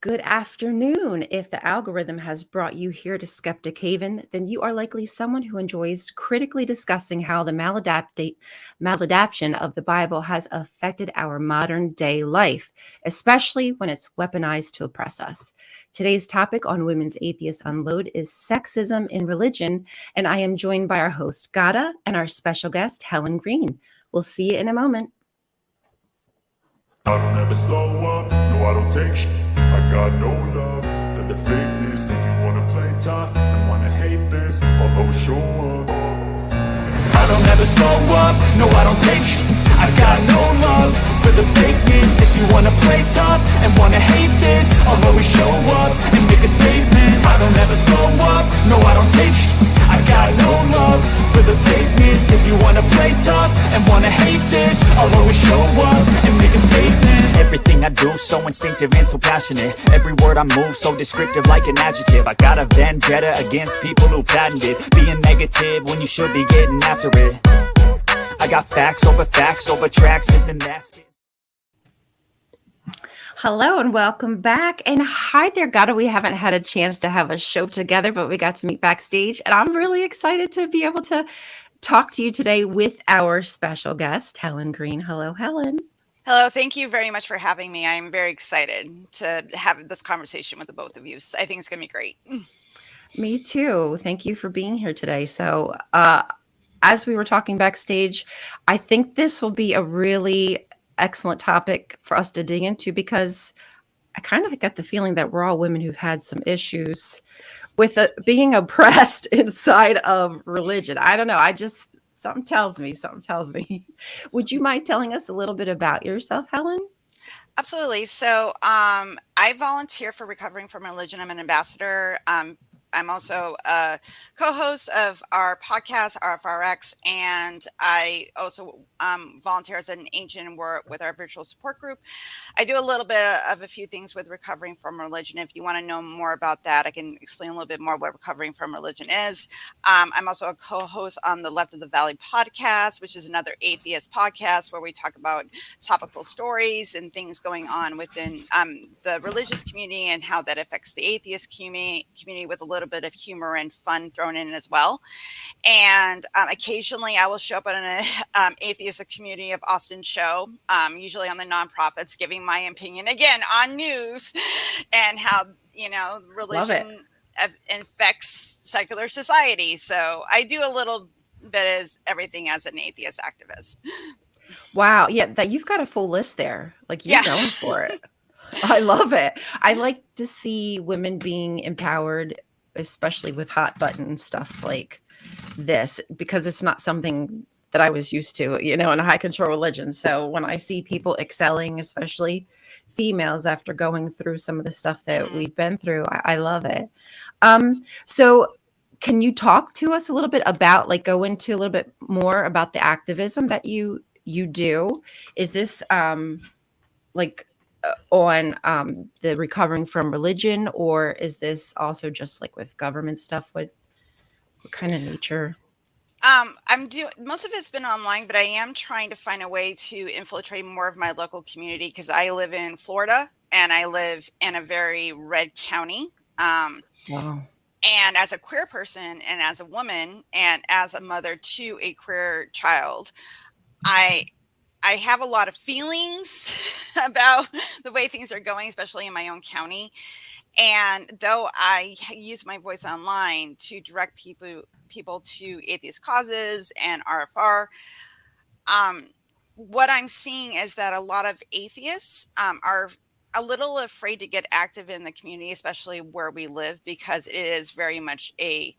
Good afternoon. If the algorithm has brought you here to Skeptic Haven, then you are likely someone who enjoys critically discussing how the maladaption of the Bible has affected our modern day life, especially when it's weaponized to oppress us. Today's topic on Women's Atheists Unload is sexism in religion, and I am joined by our host, Ghada, and our special guest, Helen Greene. We'll see you in a moment. I don't ever slow up, no I don't take shit. I got no love for the fakeness. If you wanna play tough and wanna hate this, I'll always show up. I don't ever slow up, no I don't take shit. I got no love for the fakeness. If you wanna play tough and wanna hate this, I'll always show up and make a statement. I don't ever slow up, no I don't take shit. I got no love for the fakeness. If you wanna play tough and wanna hate this, I'll always show up and make a statement. Everything I do so instinctive and so passionate. Every word I move so descriptive like an adjective. I got a vendetta against people who patented being negative when you should be getting after it. I got facts over tracks, this and that. Hello and welcome back. And hi there, Ghada. We haven't had a chance to have a show together, but we got to meet backstage. And I'm really excited to be able to talk to you today with our special guest, Helen Greene. Hello, Helen. Hello, thank you very much for having me. I'm very excited to have this conversation with the both of you. I think it's going to be great. Me too. Thank you for being here today. So, as we were talking backstage, I think this will be a really excellent topic for us to dig into because I kind of get the feeling that we're all women who've had some issues with being oppressed inside of religion. I don't know. Something tells me. Would you mind telling us a little bit about yourself, Helen? Absolutely. So I volunteer for Recovering from Religion. I'm an ambassador. I'm also a co-host of our podcast, RFRX, and I also volunteer as an agent and work with our virtual support group. I do a little bit of a few things with Recovering from Religion. If you want to know more about that, I can explain a little bit more what Recovering from Religion is. I'm also a co-host on the Left of the Valley podcast, which is another atheist podcast where we talk about topical stories and things going on within the religious community and how that affects the atheist community with a little bit of humor and fun thrown in as well. And occasionally I will show up on an atheist community of Austin show, usually on the nonprofits, giving my opinion again on news and how, religion infects secular society. So I do a little bit as everything as an atheist activist. Wow. Yeah. That you've got a full list there. Like you're going for it. I love it. I like to see women being empowered, especially with hot button stuff like this, because it's not something that I was used to, in a high control religion. So when I see people excelling, especially females, after going through some of the stuff that we've been through, I love it. So can you talk to us a little bit about, go into a little bit more about the activism that you do? Is this on the Recovering from Religion, or is this also just with government stuff? What kind of nature? Most of it's been online, but I am trying to find a way to infiltrate more of my local community because I live in Florida and I live in a very red county. Wow. And as a queer person and as a woman and as a mother to a queer child, I have a lot of feelings about the way things are going, especially in my own county. And though I use my voice online to direct people to atheist causes and RFR, what I'm seeing is that a lot of atheists are a little afraid to get active in the community, especially where we live, because it is very much a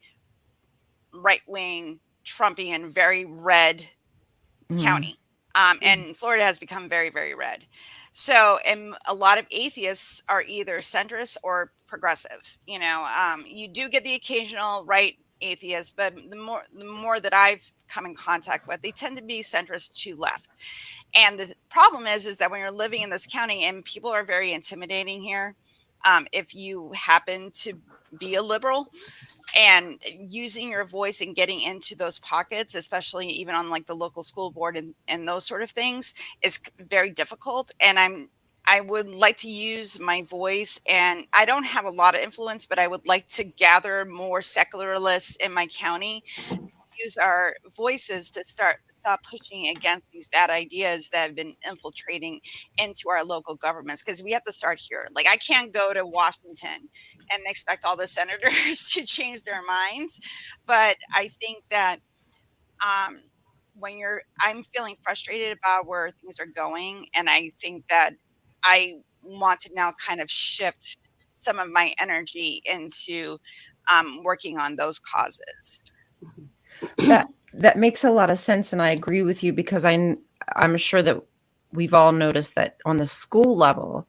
right-wing, Trumpian, very red county. And Florida has become very, very red. So, and a lot of atheists are either centrist or progressive. You do get the occasional right atheist, but the more that I've come in contact with, they tend to be centrist to left. And the problem is that when you're living in this county, and people are very intimidating here, if you happen to be a liberal, and using your voice and getting into those pockets, especially even on the local school board and those sort of things, is very difficult. And I would like to use my voice, and I don't have a lot of influence, but I would like to gather more secularists in my county, use our voices to stop pushing against these bad ideas that have been infiltrating into our local governments, because we have to start here. Like, I can't go to Washington and expect all the senators to change their minds, but I think that um, I'm feeling frustrated about where things are going, and I think that I want to now kind of shift some of my energy into working on those causes. That makes a lot of sense, and I agree with you, because I'm sure that we've all noticed that on the school level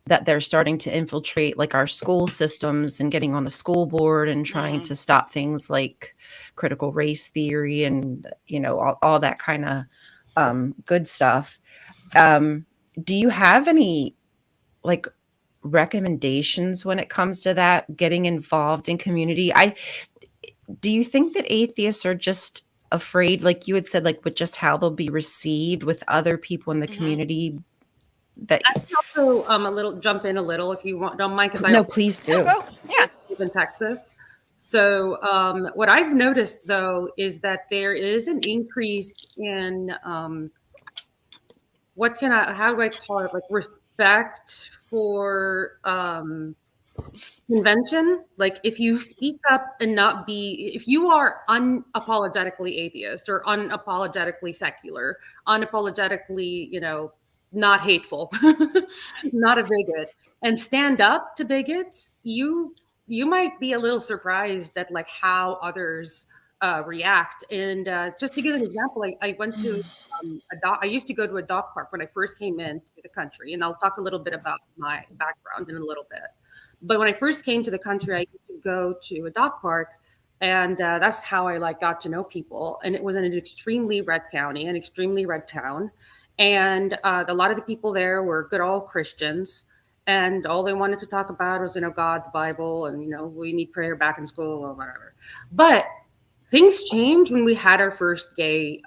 that they're starting to infiltrate like our school systems and getting on the school board and trying to stop things like critical race theory and all that kind of good stuff. Do you have any like recommendations when it comes to that, getting involved in community? Do you think that atheists are just afraid, like you had said, like with just how they'll be received with other people in the community? That I can also a little jump in a little if you don't mind, because no, please do. Go. Yeah. live in Texas. So what I've noticed though is that there is an increase in how do I call it, like respect for convention. Like if you speak up and if you are unapologetically atheist or unapologetically secular, unapologetically, not hateful, not a bigot, and stand up to bigots, you might be a little surprised at like how others react. And just to give an example, I went to I used to go to a dog park when I first came into the country, and I'll talk a little bit about my background in a little bit. But when I first came to the country, I used to go to a dog park, and that's how I got to know people. And it was in an extremely red county, an extremely red town, and a lot of the people there were good old Christians, and all they wanted to talk about was God, the Bible, and we need prayer back in school or whatever. But things changed when we had our first gay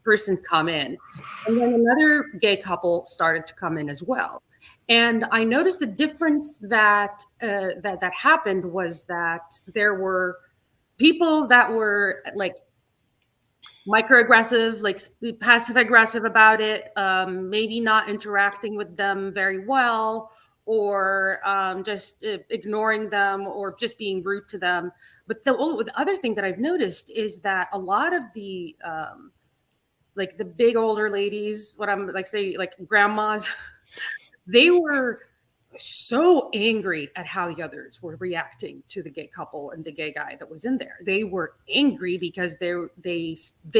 person come in, and then another gay couple started to come in as well. And I noticed the difference that happened was that there were people that were like microaggressive, like passive aggressive about it, maybe not interacting with them very well, or just ignoring them, or just being rude to them. But the other thing that I've noticed is that a lot of the like the big older ladies, what I'm like grandmas, they were so angry at how the others were reacting to the gay couple and the gay guy that was in there. They were angry because they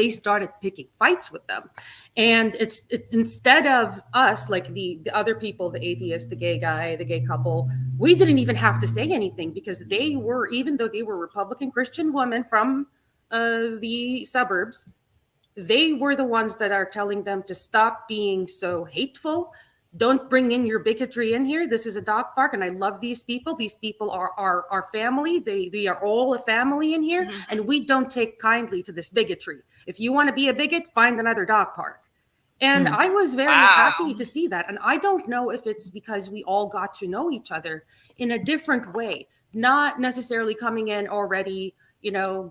started picking fights with them. And it's instead of us, like the other people, the atheist, the gay guy, the gay couple, we didn't even have to say anything, because they were, even though they were Republican Christian women from the suburbs, they were the ones that are telling them to stop being so hateful. Don't bring in your bigotry in here. This is a dog park, and I love these people. These people are our family. They are all a family in here, and we don't take kindly to this bigotry. If you want to be a bigot, find another dog park. And I was very happy to see that. And I don't know if it's because we all got to know each other in a different way, not necessarily coming in already,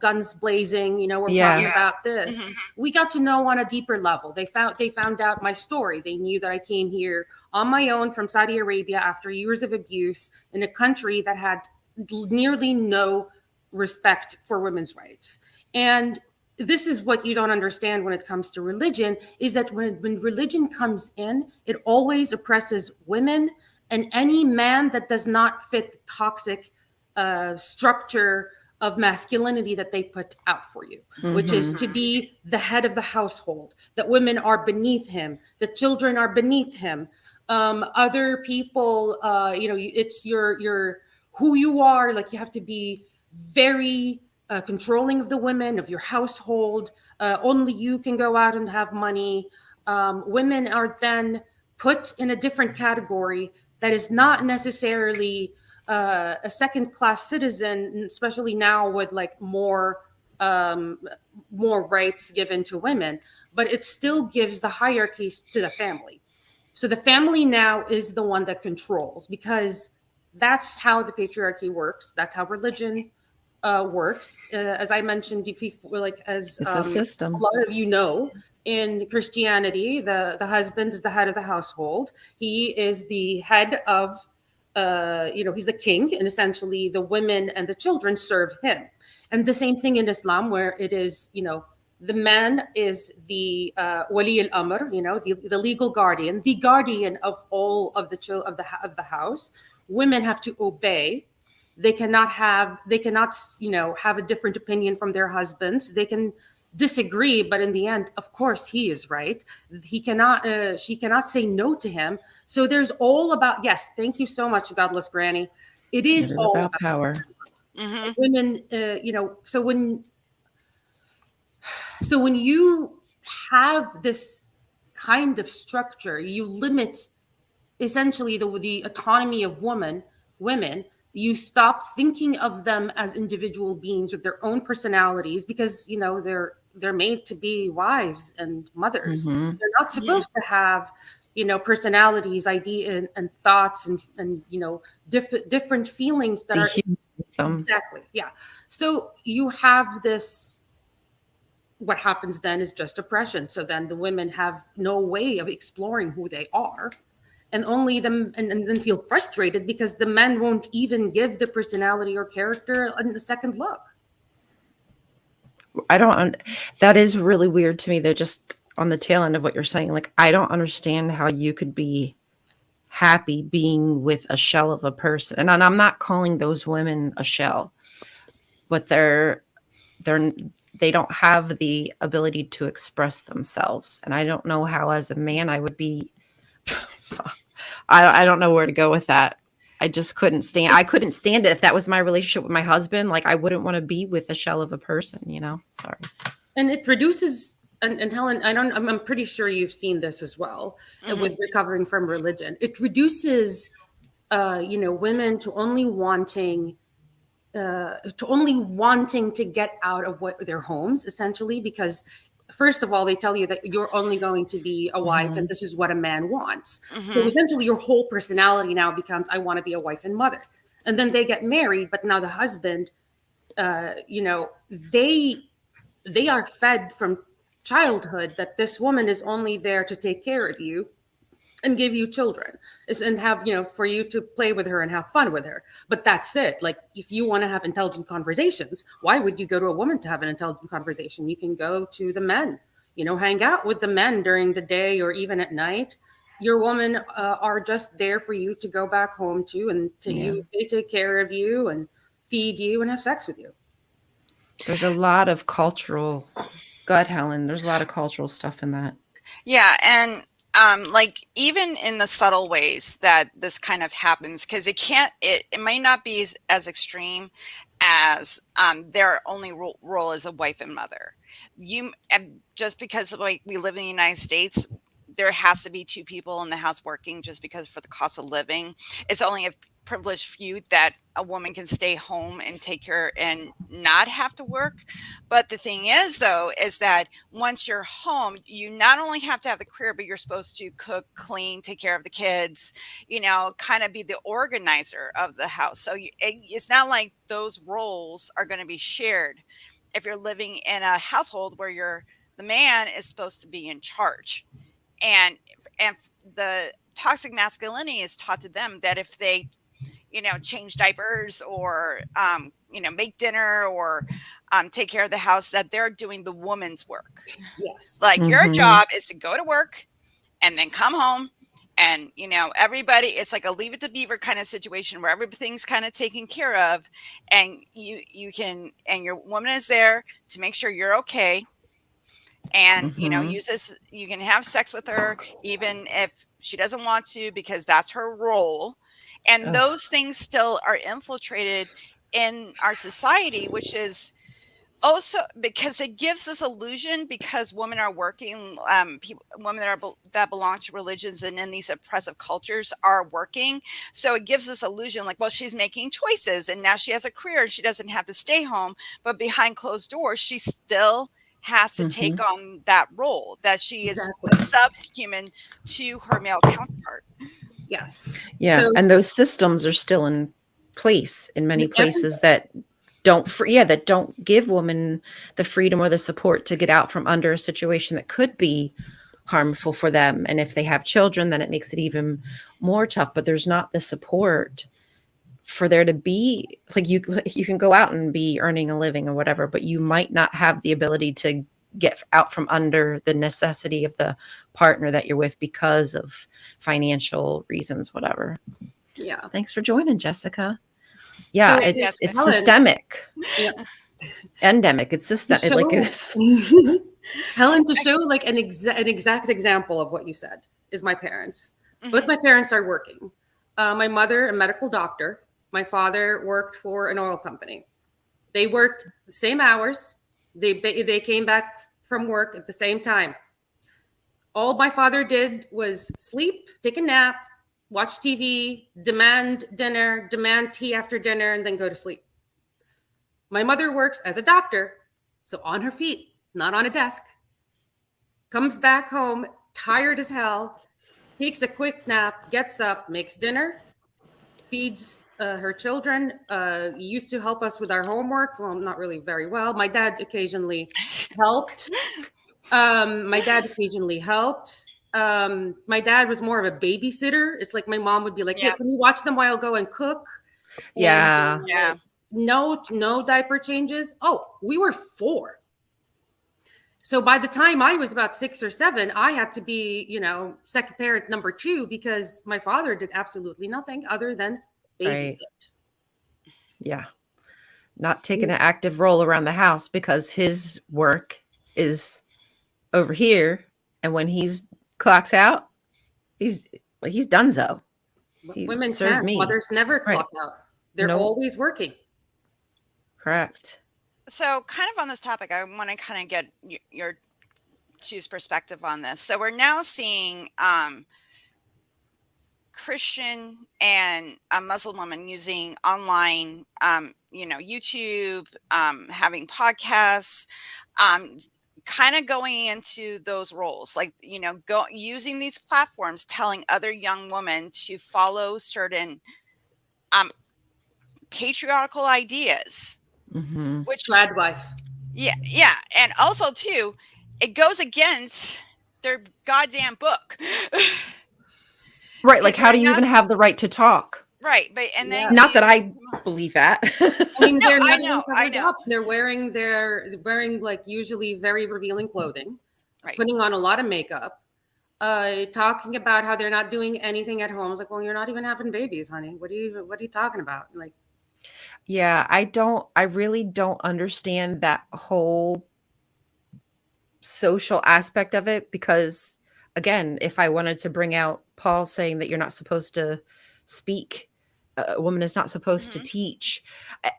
guns blazing, we're talking about this. We got to know on a deeper level. They found out my story. They knew that I came here on my own from Saudi Arabia after years of abuse in a country that had nearly no respect for women's rights. And this is what you don't understand when it comes to religion, is that when religion comes in, it always oppresses women and any man that does not fit the toxic structure of masculinity that they put out for you, which is to be the head of the household, that women are beneath him, that children are beneath him. Other people, it's your who you are. Like, you have to be very controlling of the women, of your household. Only you can go out and have money. Women are then put in a different category that is not necessarily a second-class citizen, especially now with like more rights given to women, but it still gives the hierarchies to the family. So the family now is the one that controls, because that's how the patriarchy works. That's how religion works. As I mentioned before, like as It's a a system. lot of you know, in Christianity, the husband is the head of the household. He is the head of, he's the king, and essentially the women and the children serve him. And the same thing in Islam, where it is, the man is the wali al-amr, the legal guardian, the guardian of all of the house. Women have to obey. They cannot have have a different opinion from their husbands. They can disagree, but in the end, of course, he is right. She cannot say no to him. So there's all about, yes, thank you so much, godless granny. It is all about power. Mm-hmm. Women, so when you have this kind of structure, you limit essentially the autonomy of women. You stop thinking of them as individual beings with their own personalities, because they're made to be wives and mothers. Mm-hmm. They're not supposed to have personalities, idea and thoughts and different feelings that are exactly, yeah. So you have this. What happens then is just oppression. So then the women have no way of exploring who they are, and only them, and then feel frustrated because the men won't even give the personality or character a second look. That is really weird to me. They're just on the tail end of what you're saying. Like, I don't understand how you could be happy being with a shell of a person. And I'm not calling those women a shell, but they don't have the ability to express themselves. And I don't know how, as a man, I would be. I don't know where to go with that. I just couldn't stand. I couldn't stand it if that was my relationship with my husband. Like, I wouldn't want to be with a shell of a person. Sorry. And it reduces. And Helen, I'm pretty sure you've seen this as well, with recovering from religion. It reduces, women to only wanting to get out of their homes, essentially, because first of all, they tell you that you're only going to be a wife, and this is what a man wants. So essentially your whole personality now becomes, I want to be a wife and mother. And then they get married, but now the husband, they are fed from childhood that this woman is only there to take care of you and give you children, and have, for you to play with her and have fun with her. But that's it. Like, if you want to have intelligent conversations, why would you go to a woman to have an intelligent conversation? You can go to the men, hang out with the men during the day or even at night. Your women are just there for you to go back home to, and they take care of you and feed you and have sex with you. There's a lot of cultural, go ahead, Helen. There's a lot of cultural stuff in that. Yeah. And like, even in the subtle ways that this kind of happens, because it might not be as extreme as their only role as a wife and mother. Just because, like, we live in the United States, there has to be two people in the house working, just because for the cost of living. It's only a privileged few that a woman can stay home and take care and not have to work. But the thing is, though, is that once you're home, you not only have to have the career, but you're supposed to cook, clean, take care of the kids, kind of be the organizer of the house. So it's not like those roles are going to be shared if you're living in a household where the man is supposed to be in charge. And the toxic masculinity is taught to them that if they change diapers or, make dinner or take care of the house, that they're doing the woman's work. Yes. Like, your job is to go to work and then come home, and, everybody, it's like a Leave It to Beaver kind of situation where everything's kind of taken care of, and you can, and your woman is there to make sure you're okay. And, use this, you can have sex with her, even if she doesn't want to, because that's her role. And those things still are infiltrated in our society, which is also because it gives this illusion, because women are working, women that belong to religions and in these oppressive cultures are working. So it gives this illusion like, well, she's making choices and now she has a career and she doesn't have to stay home, but behind closed doors, she still has to take on that role, that she is Exactly. subhuman to her male counterpart. Yes. Yeah. So- And those systems are still in place in many places that don't give women the freedom or the support to get out from under a situation that could be harmful for them. And if they have children, then it makes it even more tough. But there's not the support for there to be, like, you can go out and be earning a living or whatever, but you might not have the ability to get out from under the necessity of the partner that you're with because of financial reasons, whatever. Yeah. Thanks for joining, Jessica. Yeah, So, it's Helen, systemic. Yeah. Endemic. It's systemic. Like it's Helen, to show like an exact example of what you said is my parents. Both my parents are working. My mother, a medical doctor. My father worked for an oil company. They worked the same hours. They came back from work at the same time. All my father did was sleep, take a nap, watch TV, demand dinner, demand tea after dinner, and then go to sleep. My mother works as a doctor, so on her feet, not on a desk. Comes back home, tired as hell, takes a quick nap, gets up, makes dinner, feeds her children, used to help us with our homework. Well, not really very well. My dad occasionally helped. My dad was more of a babysitter. It's like my mom would be like, hey, can you watch them while I go and cook? Yeah. And, no diaper changes. Oh, we were 4. So by the time I was about 6 or 7, I had to be, second parent number 2 because my father did absolutely nothing other than babysit. Right. Yeah. Not taking an active role around the house because his work is over here. And when he's clocks out, he's donezo. Women can't. Mothers never clock out. They're always working. Correct. So kind of on this topic, I want to kind of get your two's perspective on this. So we're now seeing Christian and Muslim women using online, YouTube, having podcasts, kind of going into those roles, like, using these platforms, telling other young women to follow certain patriarchal ideas. Which bad wife. Yeah. And also too, it goes against their goddamn book. Right. Like, how do you even have the right to talk? Right. But, and then not that I believe that. I mean, they're I know. Up. They're wearing like usually very revealing clothing, right, putting on a lot of makeup, talking about how they're not doing anything at home. It's like, well, you're not even having babies, honey. What are you talking about? Like, yeah, I really don't understand that whole social aspect of it, because again, if I wanted to bring out Paul saying that you're not supposed to speak, a woman is not supposed to teach.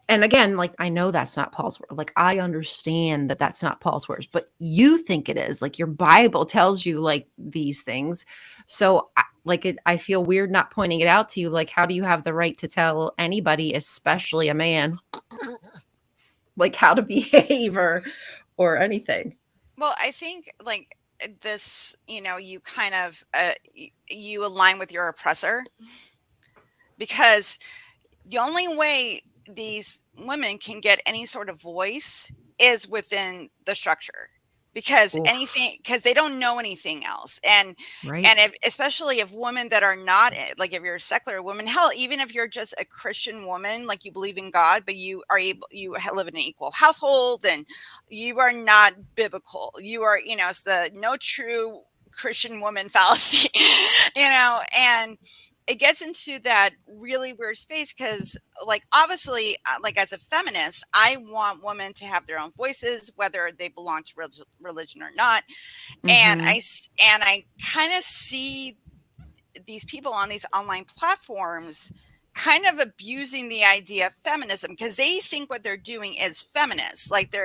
And again, like, I know that's not Paul's word. Like, I understand that that's not Paul's words, but you think it is. Like, your Bible tells you like these things. So I feel weird not pointing it out to you. Like, how do you have the right to tell anybody, especially a man, like how to behave or anything? Well, I think like this, you kind of, you align with your oppressor, because the only way these women can get any sort of voice is within the structure, because they don't know anything else. And especially if women that are not, like, if you're a secular woman, hell, even if you're just a Christian woman, like you believe in God, but you live in an equal household and you are not biblical, you are, it's the no true Christian woman fallacy, and it gets into that really weird space because, like, obviously, like, as a feminist, I want women to have their own voices, whether they belong to religion or not. And I kind of see these people on these online platforms kind of abusing the idea of feminism, because they think what they're doing is feminist. Like,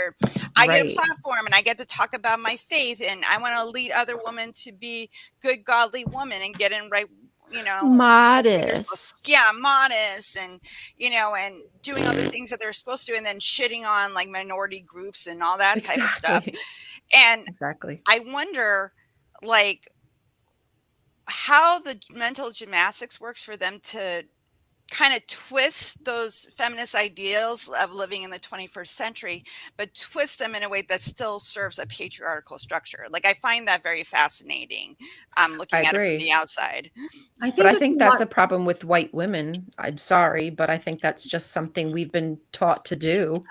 I get a platform and I get to talk about my faith, and I want to lead other women to be good, godly women and get in right doing their Modest. modest, and and doing other things that they're supposed to do, and then shitting on like minority groups and all that type of stuff. Exactly. And Exactly. I wonder, like, how the mental gymnastics works for them to kind of twist those feminist ideals of living in the 21st century, but twist them in a way that still serves a patriarchal structure. Like, I find that very fascinating, looking at it from the outside. But I think that's a problem with white women. I'm sorry, but I think that's just something we've been taught to do.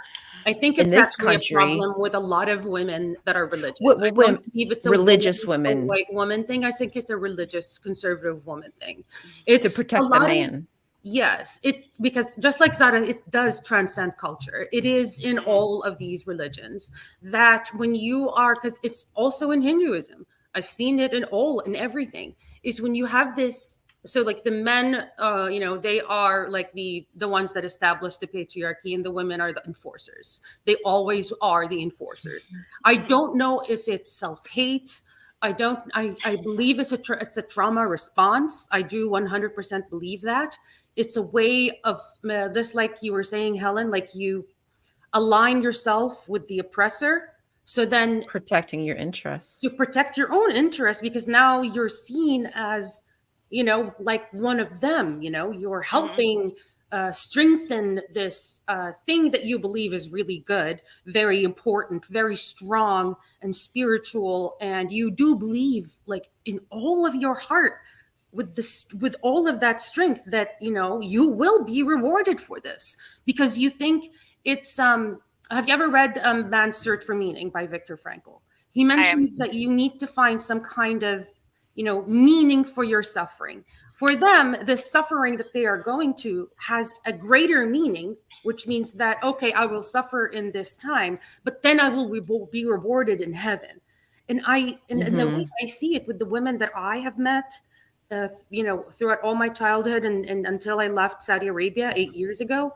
I think in it's this actually country. a problem with a lot of women that are religious. Well, I don't believe it's a religious a women. white woman thing. I think it's a religious conservative woman thing. It's to protect the man. Yes, because just like Zara, it does transcend culture. It is in all of these religions that when you are, because it's also in Hinduism. I've seen it in everything. Is when you have this. So like the men, they are like the ones that establish the patriarchy, and the women are the enforcers. They always are the enforcers. I don't know if it's self-hate. I believe it's a trauma response. I do 100% believe that. It's a way of, just like you were saying, Helen, like you align yourself with the oppressor. So then protecting your interests. To protect your own interests, because now you're seen as, like one of them, you're helping strengthen this thing that you believe is really good, very important, very strong and spiritual. And you do believe, like in all of your heart, with all of that strength, that you will be rewarded for this, because you think it's have you ever read Man's Search for Meaning by Viktor Frankl? He mentions that you need to find some kind of meaning for your suffering. For them, the suffering that they are going to has a greater meaning, which means that, okay, I will suffer in this time, but then I will be rewarded in heaven. And the way I see it with the women that I have met, throughout all my childhood and until I left Saudi Arabia 8 years ago,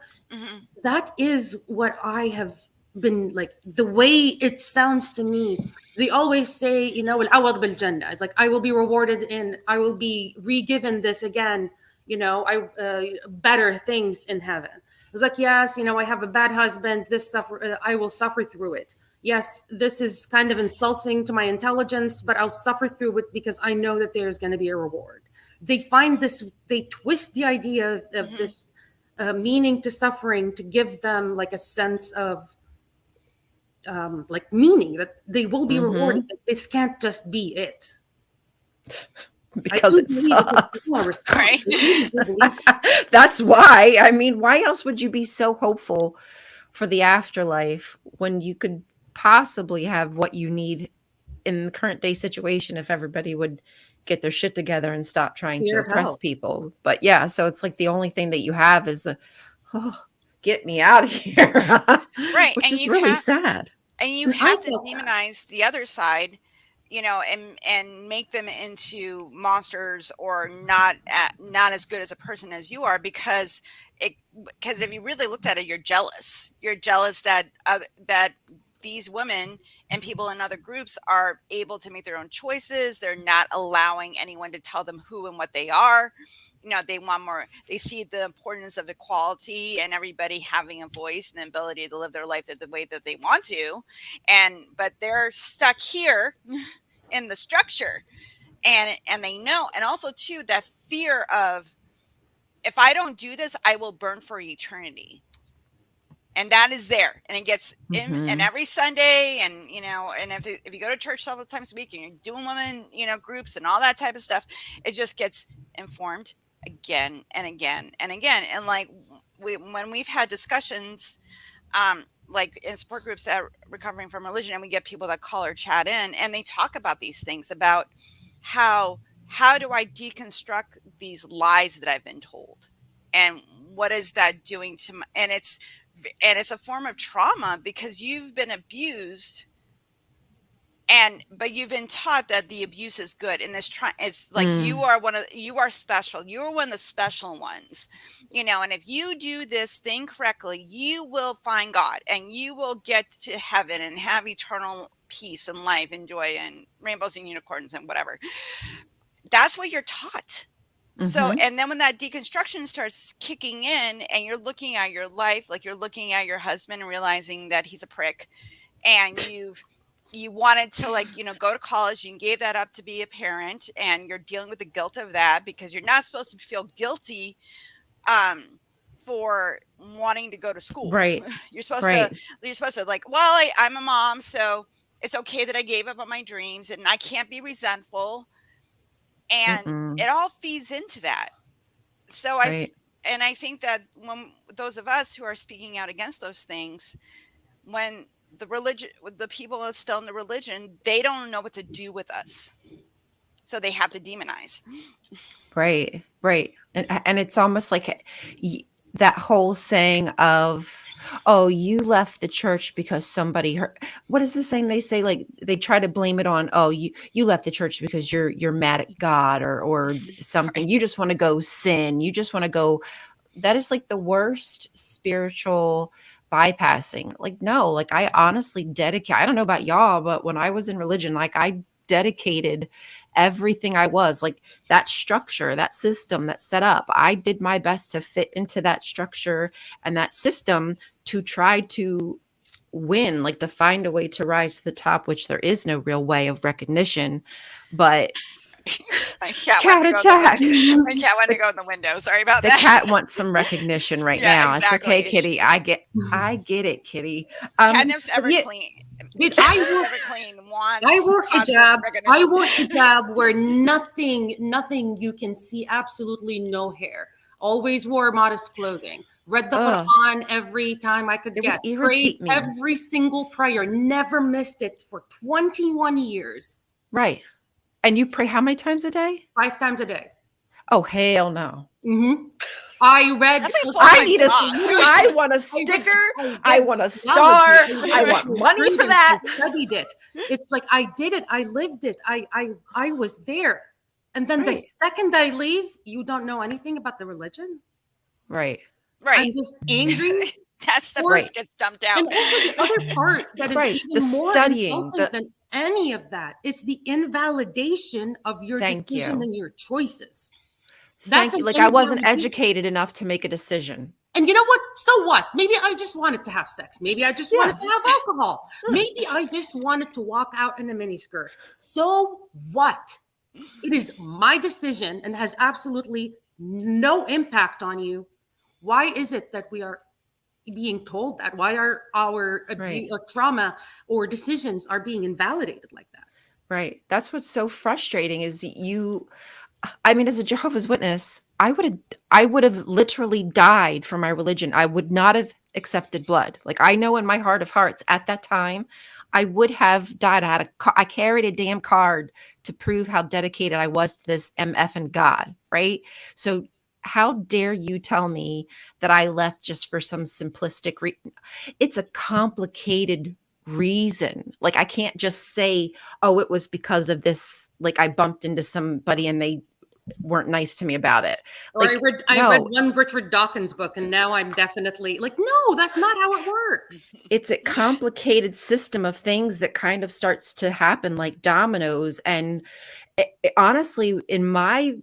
that is what I have been like. The way it sounds to me, they always say, al-awad bil jannah. It's like, I will be rewarded I will be re-given this again, better things in heaven. It was like, yes, I have a bad husband. I will suffer through it. Yes, this is kind of insulting to my intelligence, but I'll suffer through it because I know that there's going to be a reward. They twist the idea of this meaning to suffering to give them like a sense of like meaning, that they will be rewarded. This can't just be it. Because it sucks. Right? That's why. I mean, why else would you be so hopeful for the afterlife when you could possibly have what you need in the current day situation if everybody would get their shit together and stop trying to oppress people? But yeah, so it's like the only thing that you have is get me out of here. Right. Which is really sad. And you have to demonize the other side, and make them into monsters, or not as good as a person as you are, because if you really looked at it, you're jealous that these women and people in other groups are able to make their own choices. They're not allowing anyone to tell them who and what they are. They want more. They see the importance of equality and everybody having a voice and the ability to live their life the way that they want to. But they're stuck here in the structure, and they know. And also too, that fear of, if I don't do this, I will burn for eternity. And that is there, and it gets in, and every Sunday, and and if you go to church several times a week and you're doing women, groups and all that type of stuff, it just gets informed again and again and again. And like when we've had discussions, like in support groups at Recovering from Religion, and we get people that call or chat in, and they talk about these things, about how do I deconstruct these lies that I've been told, and what is that doing to my, and it's a form of trauma, because you've been abused, but you've been taught that the abuse is good, and it's like you are special. You are one of the special ones, and if you do this thing correctly, you will find God, and you will get to heaven and have eternal peace and life and joy and rainbows and unicorns and whatever. That's what you're taught. So, Mhm. and then when that deconstruction starts kicking in and you're looking at your life, like you're looking at your husband and realizing that he's a prick, and you wanted to, like, go to college and gave that up to be a parent, and you're dealing with the guilt of that because you're not supposed to feel guilty um for wanting to go to school. Right. You're supposed to Right. like, well, I'm a mom, so it's okay that I gave up on my dreams and I can't be resentful, and Mm-mm. it all feeds into that. So Right. I think that when those of us who are speaking out against those things, when the people are still in the religion, they don't know what to do with us, so they have to demonize. Right. Right. And it's almost like that whole saying of, oh, you left the church because somebody hurt. What is the saying they say? Like they try to blame it on, oh, you left the church because you're mad at God or something. Right. You just want to go sin. You just want to go. That is like the worst spiritual bypassing. Like, no, like I honestly dedicate. I don't know about y'all, but when I was in religion, like I dedicated everything I was, like that structure, that system that's set up. I did my best to fit into that structure and that system to try to win, like to find a way to rise to the top, which there is no real way of recognition. But My cat cat wanted to attack. my cat wanted to go in the window. Sorry about The that. cat wants some recognition right Yeah, now. It's okay, exactly. kitty. I get it, kitty. Catnip's But yeah, clean. Dude, Catnip's ever clean I wants wore constant hijab. I recognition. wore hijab where nothing you can see, absolutely no hair. Always wore modest clothing. Read the ugh, Quran every time I could it would get. Prayed irritate me. every single prayer. Never missed it for 21 years. Right. And you pray how many times a day? 5 times a day. Oh, hell no. Mm-hmm. I read. That's like I need a, full-time job. I want a sticker. I want a star. I want money for that. I studied it. It's like I did it. I lived it. I was there. And then the Right. second I leave, you don't know anything about the religion. Right. Right. I'm just angry. That stuff Right. just gets dumped out. And also the other part that is Right. even The more studying, insulting than any of that is the invalidation of your Thank decision you. and your choices. Thank That's you. an Like I wasn't invalidation. educated enough to make a decision. And you know what? So what? Maybe I just wanted to have sex. Maybe I just Yeah. wanted to have alcohol. Maybe I just wanted to walk out in a miniskirt. So what? It is my decision and has absolutely no impact on you. Why is it that we are being told that? Why are our Right. trauma or decisions are being invalidated like that? Right. That's what's so frustrating is I mean, as a Jehovah's Witness, I would have literally died for my religion. I would not have accepted blood. Like I know in my heart of hearts at that time, I would have died. I carried a damn card to prove how dedicated I was to this MF and God, right? So how dare you tell me that I left just for some simplistic it's a complicated reason. Like I can't just say, oh, it was because of this, like I bumped into somebody and they weren't nice to me about it. Or Like, I read no, one Richard Dawkins book and now I'm definitely like, no, that's not how it works. it's a complicated system of things that kind of starts to happen like dominoes. And honestly, in my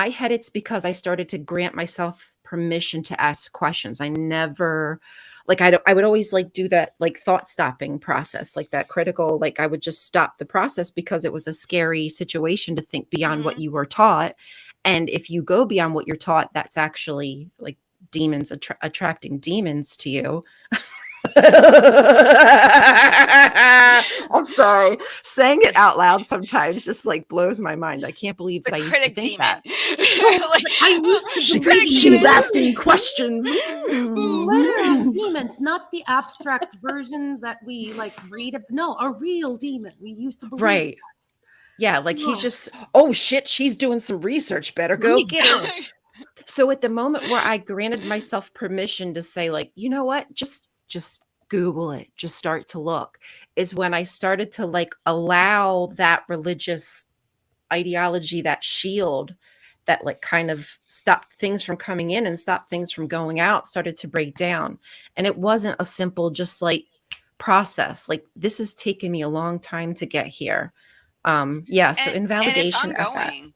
head, it's because I started to grant myself permission to ask questions. I never like I would always like do that like thought stopping process, like that critical, like I would just stop the process because it was a scary situation to think beyond what you were taught. And if you go beyond what you're taught, that's actually like demons attracting demons to you. I'm sorry. Saying it out loud sometimes just like blows my mind. I can't believe that I used to Critic think demon. that. Like, I used to believe She was asking questions. literal demons, not the abstract version that we like read. No, a real demon. We used to believe. Right. Yeah, like No. he's just, oh shit, she's doing some research. Better go Right. get her. So at the moment where I granted myself permission to say, like, you know what, just Google it, just start to look, is when I started to like allow that religious ideology, that shield that like kind of stopped things from coming in and stopped things from going out, started to break down. And it wasn't a simple just like process. Like this has taken me a long time to get here. Yeah, so and it's invalidation of that. ongoing.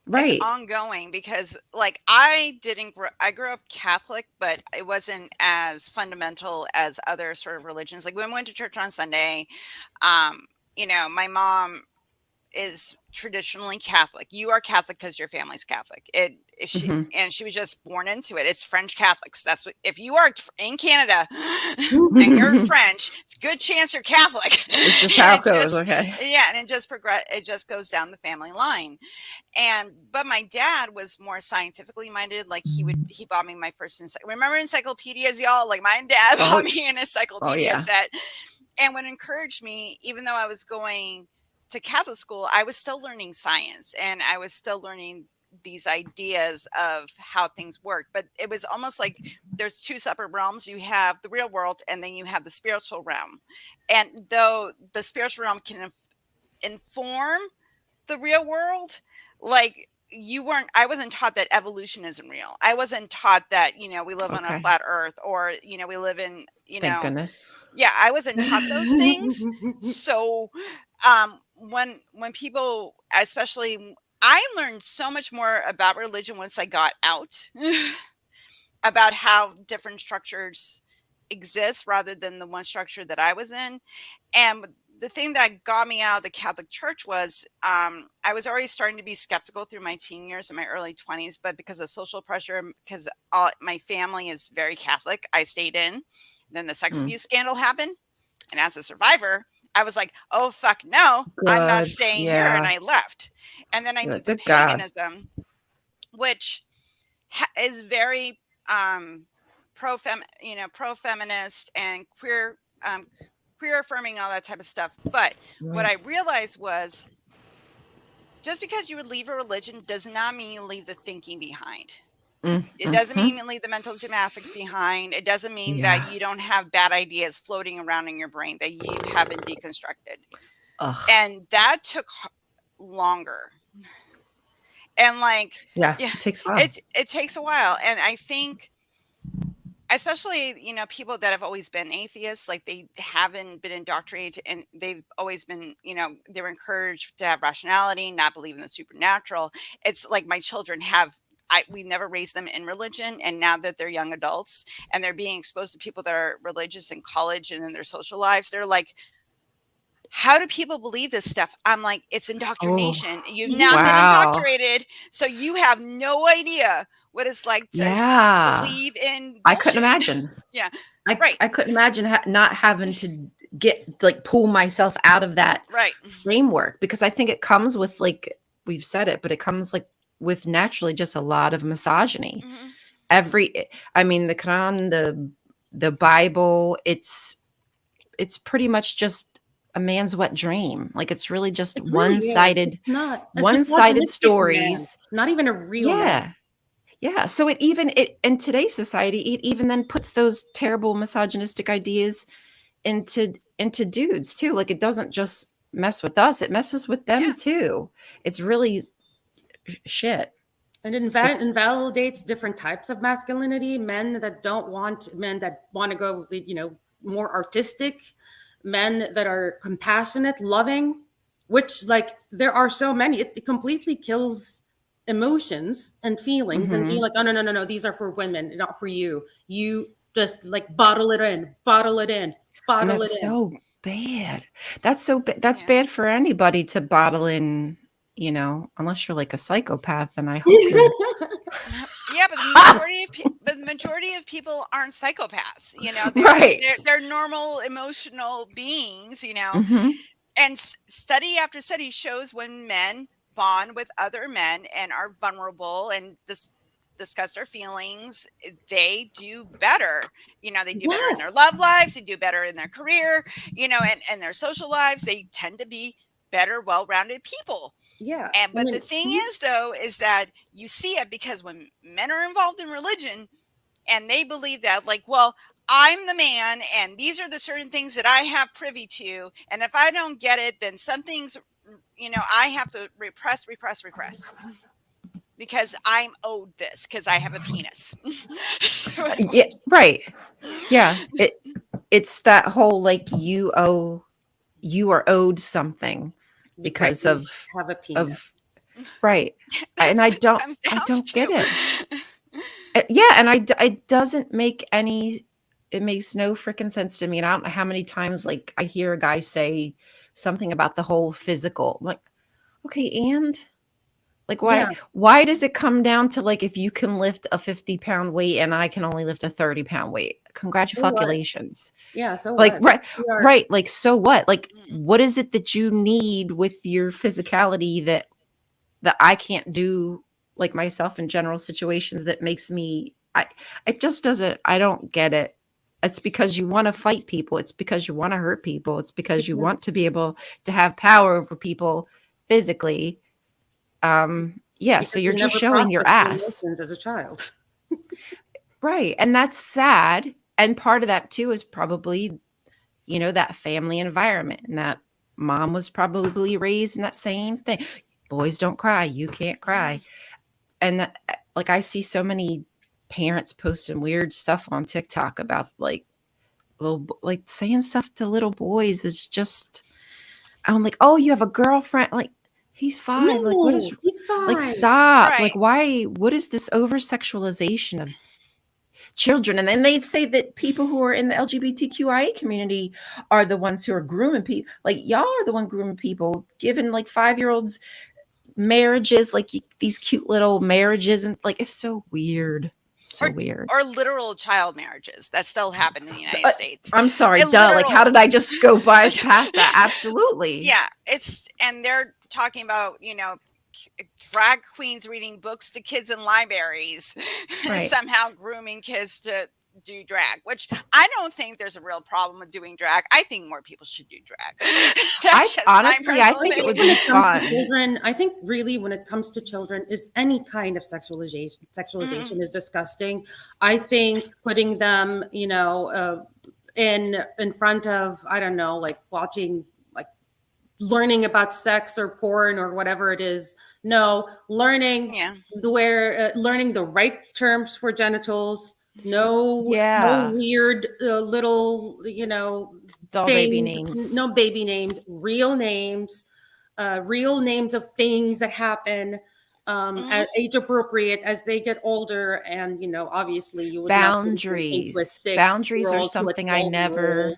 Right. It's ongoing because like I grew up Catholic, but it wasn't as fundamental as other sort of religions. Like when we went to church on Sunday, um, my mom is traditionally Catholic. You are Catholic because your family's Catholic. She was just born into it. It's French Catholics. That's what, if you are in Canada and you're French, it's a good chance you're Catholic. It's just how it goes. Okay. Yeah, and it just goes down the family line. But my dad was more scientifically minded. Like he bought me my first remember encyclopedias, y'all? Like my dad bought me an encyclopedia set and would encourage me, even though I was going to Catholic school, I was still learning science and I was still learning these ideas of how things work. But it was almost like there's two separate realms. You have the real world and then you have the spiritual realm. And though the spiritual realm can inform the real world, like I wasn't taught that evolution isn't real. I wasn't taught that, we live on a flat earth or, we live in, Thank goodness. Yeah, I wasn't taught those things. So when people, especially, I learned so much more about religion once I got out about how different structures exist rather than the one structure that I was in. And the thing that got me out of the Catholic Church was I was already starting to be skeptical through my teen years and my early 20s, but because of social pressure, because my family is very Catholic, I stayed in. Then the sex abuse scandal happened. And as a survivor, I was like, oh, fuck no, I'm not staying here. And I left. And then I moved to paganism, which is very pro-feminist and queer affirming, all that type of stuff. But what I realized was just because you would leave a religion does not mean you leave the thinking behind. It doesn't mean you leave the mental gymnastics behind. It doesn't mean that you don't have bad ideas floating around in your brain that you haven't deconstructed. And that took longer. And it takes a while. It takes a while. And I think, especially, people that have always been atheists, like they haven't been indoctrinated and they've always been, they were encouraged to have rationality, not believe in the supernatural. It's like my children we never raised them in religion. And now that they're young adults and they're being exposed to people that are religious in college and in their social lives, they're like, how do people believe this stuff? I'm like, it's indoctrination. You've not been indoctrinated. So you have no idea what it's like to believe in bullshit. I couldn't imagine. I couldn't imagine not having to pull myself out of that framework, because I think it comes with, like we've said it, but it comes with naturally just a lot of misogyny. The Quran, the Bible, it's pretty much just a man's wet dream. Like it's really just one-sided stories. Not even a real man. Yeah. So it in today's society, it even then puts those terrible misogynistic ideas into dudes too. Like it doesn't just mess with us, it messes with them too. It's really shit. And it invalidates different types of masculinity. Men that want to go, more artistic, men that are compassionate, loving, which there are so many. It completely kills emotions and feelings and be like, oh, no, these are for women, not for you. You just bottle it in. That's so bad. That's so bad. That's bad for anybody to bottle in. Unless you're like a psychopath, and I hope you're. Yeah, but the majority of people aren't psychopaths. They're normal emotional beings. And study after study shows when men bond with other men and are vulnerable and discuss their feelings, they do better. They do better in their love lives. They do better in their career. And their social lives. They tend to be better, well-rounded people. Yeah. But the thing is, though, is that you see it because when men are involved in religion and they believe that, I'm the man and these are the certain things that I have privy to. And if I don't get it, then some things, I have to repress because I'm owed this because I have a penis. Yeah. Right. Yeah. It's that whole, you are owed something. Because of Right. And I don't get it. Yeah. And it doesn't make it makes no freaking sense to me. And I don't know how many times like I hear a guy say something about the whole physical, like, okay. And like, why does it come down to like, if you can lift a 50-pound weight and I can only lift a 30-pound weight, congratulations. Yeah. So like, what? right. Like, so what? Like, what is it that you need with your physicality that I can't do like myself in general situations that makes me, it just doesn't, I don't get it. It's because you want to fight people. It's because you want to hurt people. It's because you want to be able to have power over people physically. Yeah. So you're just showing your ass as a child. Right. And that's sad. And part of that too is probably, you know, that family environment, and that mom was probably raised in that same thing. Boys don't cry. You can't cry. And like, I see so many parents posting weird stuff on TikTok about like saying stuff to little boys. Is just, I'm like, oh, you have a girlfriend? Like, he's 5. No, like, what is, he's 5. like, stop. Right. Like, why, what is this over sexualization of children? And then they say that people who are in the LGBTQIA community are the ones who are grooming people. Like, y'all are the one grooming people, giving like 5-year-olds marriages, like these cute little marriages, and like, it's so weird. Weird. Or literal child marriages that still happen in the United States. I'm sorry, like, how did I just go by past that? Absolutely. Yeah, and they're talking about, you know, drag queens reading books to kids in libraries, Right. somehow grooming kids to do drag, which I don't think there's a real problem with doing drag. I think more people should do drag. Honestly, I think it would be fun. Children, I think really when it comes to children, is any kind of sexualization is disgusting. I think putting them, you know, in front of, I don't know, like watching, like learning about sex or porn or whatever it is. No, learning learning the right terms for genitals. No weird little, you know, doll baby names. No baby names. Real names of things that happen as age appropriate as they get older. And, you know, obviously you would boundaries are something I never.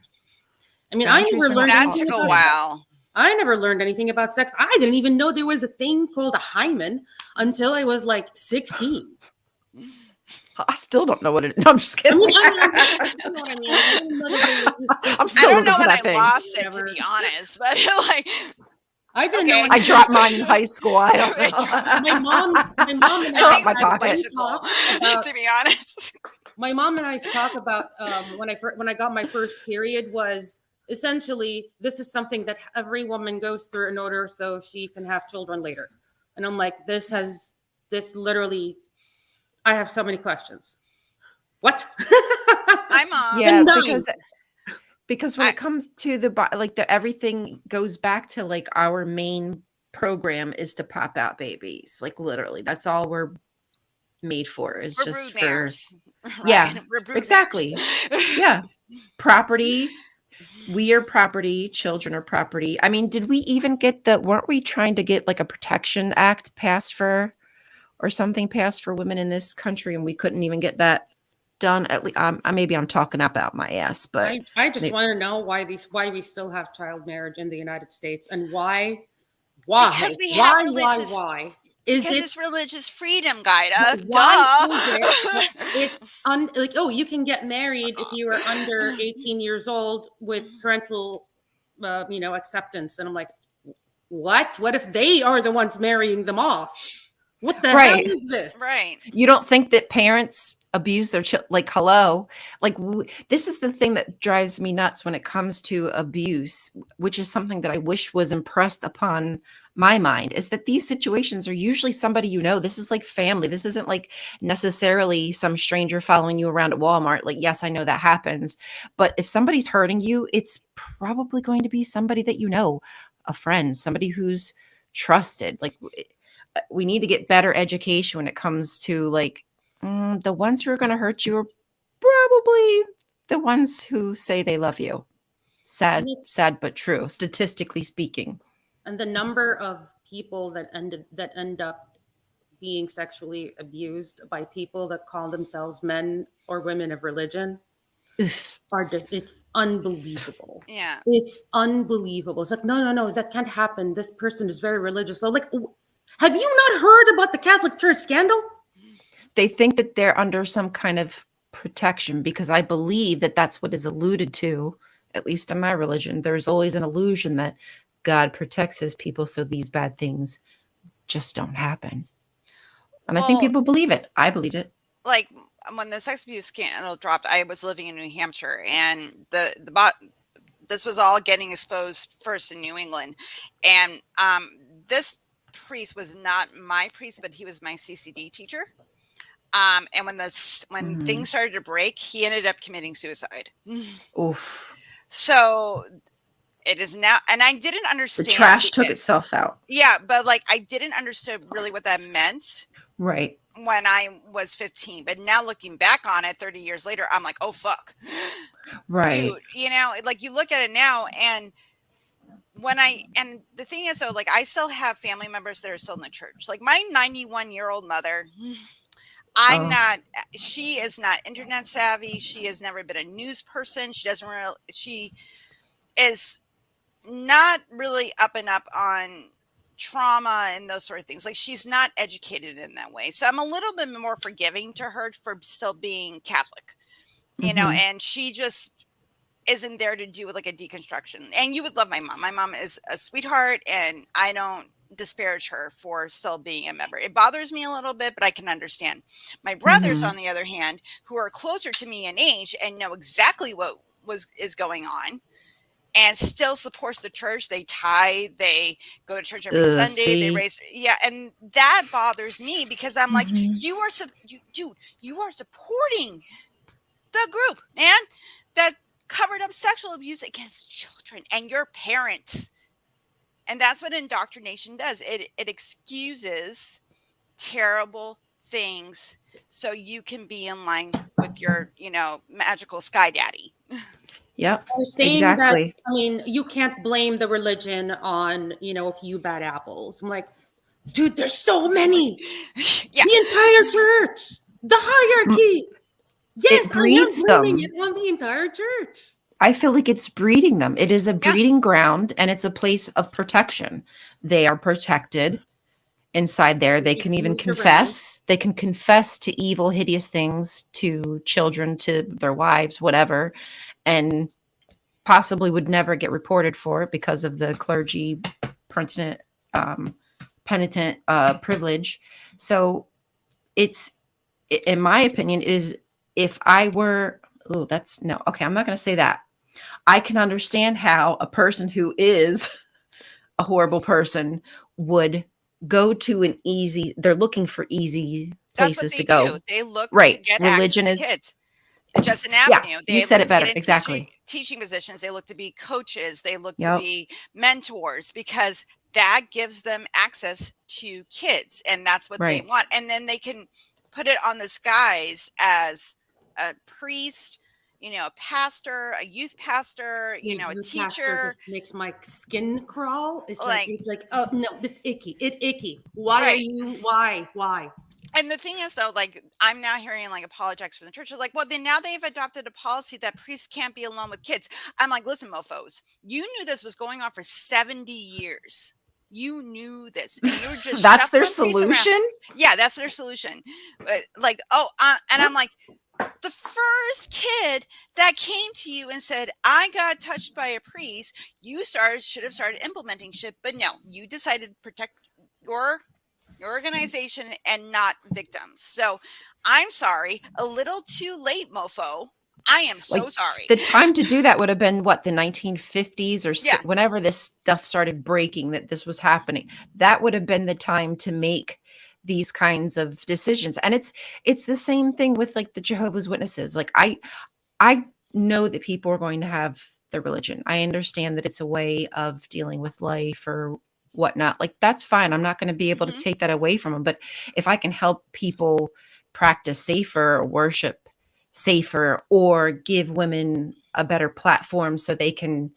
I mean, I never learned that took a while. I never learned anything about sex. I didn't even know there was a thing called a hymen until I was like 16. I still don't know what it is. No, I'm just kidding. I don't know when I lost it, to be honest. But like, I didn't know. I dropped mine in high school. I don't know. My mom and I I talk about, to be honest. My mom and I talk about when I got my first period was essentially, this is something that every woman goes through in order so she can have children later. And I'm like, this literally, I have so many questions. What? My mom. Yeah, because when it comes to everything goes back to like our main program is to pop out babies. Like literally, that's all we're made for. Is we're just brood for mares. Yeah, right? exactly. Yeah, property. We are property. Children are property. I mean, did we even get weren't we trying to get like a protection act passed for, or something passed for women in this country, and we couldn't even get that done? At least, maybe I'm talking about my ass, but I just want to know why we still have child marriage in the United States, and why? Because we have why? Because it's religious freedom, Ghada. It's like, oh, you can get married if you are under 18 years old with parental, acceptance. And I'm like, what? What if they are the ones marrying them off? What the hell is this? Right. You don't think that parents abuse their children? Like, hello, like this is the thing that drives me nuts when it comes to abuse, which is something that I wish was impressed upon my mind, is that these situations are usually somebody, you know, this is like family. This isn't like necessarily some stranger following you around at Walmart. Like, yes, I know that happens, but if somebody's hurting you, it's probably going to be somebody that you know, a friend, somebody who's trusted. Like, we need to get better education when it comes to like the ones who are going to hurt you are probably the ones who say they love you. Sad but true, statistically speaking. And the number of people that end up being sexually abused by people that call themselves men or women of religion are just, it's unbelievable. Yeah. It's unbelievable. It's like, no, that can't happen. This person is very religious. So like, have you not heard about the Catholic Church scandal? They think that they're under some kind of protection, because I believe that that's what is alluded to, at least in my religion. There's always an illusion that God protects his people so these bad things just don't happen. And I think Well, people believe it. I believed it. like when the sex abuse scandal dropped, I was living in New Hampshire, and this was all getting exposed first in New England, and this priest was not my priest, but he was my CCD teacher. And when things started to break, he ended up committing suicide. Oof. So it is now, and I didn't The understand. trash took itself out. Yeah, but like I didn't understand really what that meant Right. when I was 15. But now looking back on it 30 years later, I'm like, oh fuck. Right. Dude, you know, like you look at it now, and and the thing is though, like I still have family members that are still in the church. Like my 91-year-old mother, she is not internet savvy. She has never been a news person. She is not really up and up on trauma and those sort of things. Like she's not educated in that way. So I'm a little bit more forgiving to her for still being Catholic, you know, and she just isn't there to do like a deconstruction. And you would love my mom. My mom is a sweetheart, and I don't disparage her for still being a member. It bothers me a little bit, but I can understand. My brothers, on the other hand, who are closer to me in age and know exactly what is going on, and still supports the church. They tithe, they go to church every Sunday, they raise, and that bothers me because I'm like, you are supporting the group, man, that covered up sexual abuse against children and your parents. And that's what indoctrination does. It excuses terrible things so you can be in line with your, magical sky daddy. Yep. They're saying exactly. that, I mean, you can't blame the religion on, a few bad apples. I'm like, dude, there's so many. Yeah. The entire church, the hierarchy. Yes, It breeds I am blaming them. it on the entire church. I feel like it's breeding them. It is a breeding ground, and it's a place of protection. They are protected inside there. They can even confess. They can confess to evil, hideous things to children, to their wives, whatever, and possibly would never get reported for it because of the clergy penitent privilege. So it's, in my opinion, is if I were, I'm not going to say that. I can understand how a person who is a horrible person would go to they're looking for easy places to go. They look right. to get Religion access to is kids. Just an avenue. Yeah, you said it better. Exactly. Teaching positions. They look to be coaches. They look to be mentors, because that gives them access to kids, and that's what they want. And then they can put it on this guise as a priest, a pastor, a youth pastor, a teacher. Just makes my skin crawl. It's like, oh no, this icky. Why? And the thing is, though, like I'm now hearing like apologetics from the church. Like, well, then now they've adopted a policy that priests can't be alone with kids. I'm like, listen, mofos, you knew this was going on for 70 years. You knew this. And you were just that's their solution. Yeah, that's their solution. And I'm like, the first kid that came to you and said, I got touched by a priest, you should have started implementing shit. But no, you decided to protect your organization and not victims. So I'm sorry, a little too late, mofo. I am so sorry. The time to do that would have been the 1950s or whenever this stuff started breaking, that this was happening. That would have been the time to make these kinds of decisions. And it's the same thing with like the Jehovah's Witnesses. Like I know that people are going to have their religion. I understand that it's a way of dealing with life or whatnot. Like that's fine. I'm not going to be able to take that away from them. But if I can help people practice safer or worship safer, or give women a better platform so they can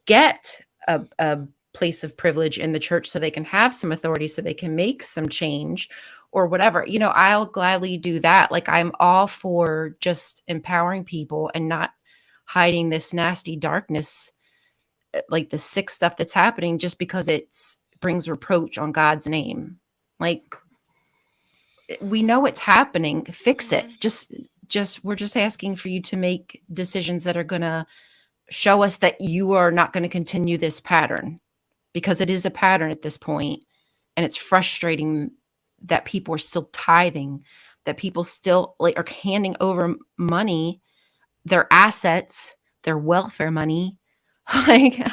get a place of privilege in the church so they can have some authority, so they can make some change or whatever, I'll gladly do that. Like, I'm all for just empowering people and not hiding this nasty darkness, like the sick stuff that's happening, just because it brings reproach on God's name. Like, we know it's happening. Fix it. We're just asking for you to make decisions that are going to show us that you are not going to continue this pattern, because it is a pattern at this point, and it's frustrating that people are still tithing, that people still like are handing over money, their assets, their welfare money. Like,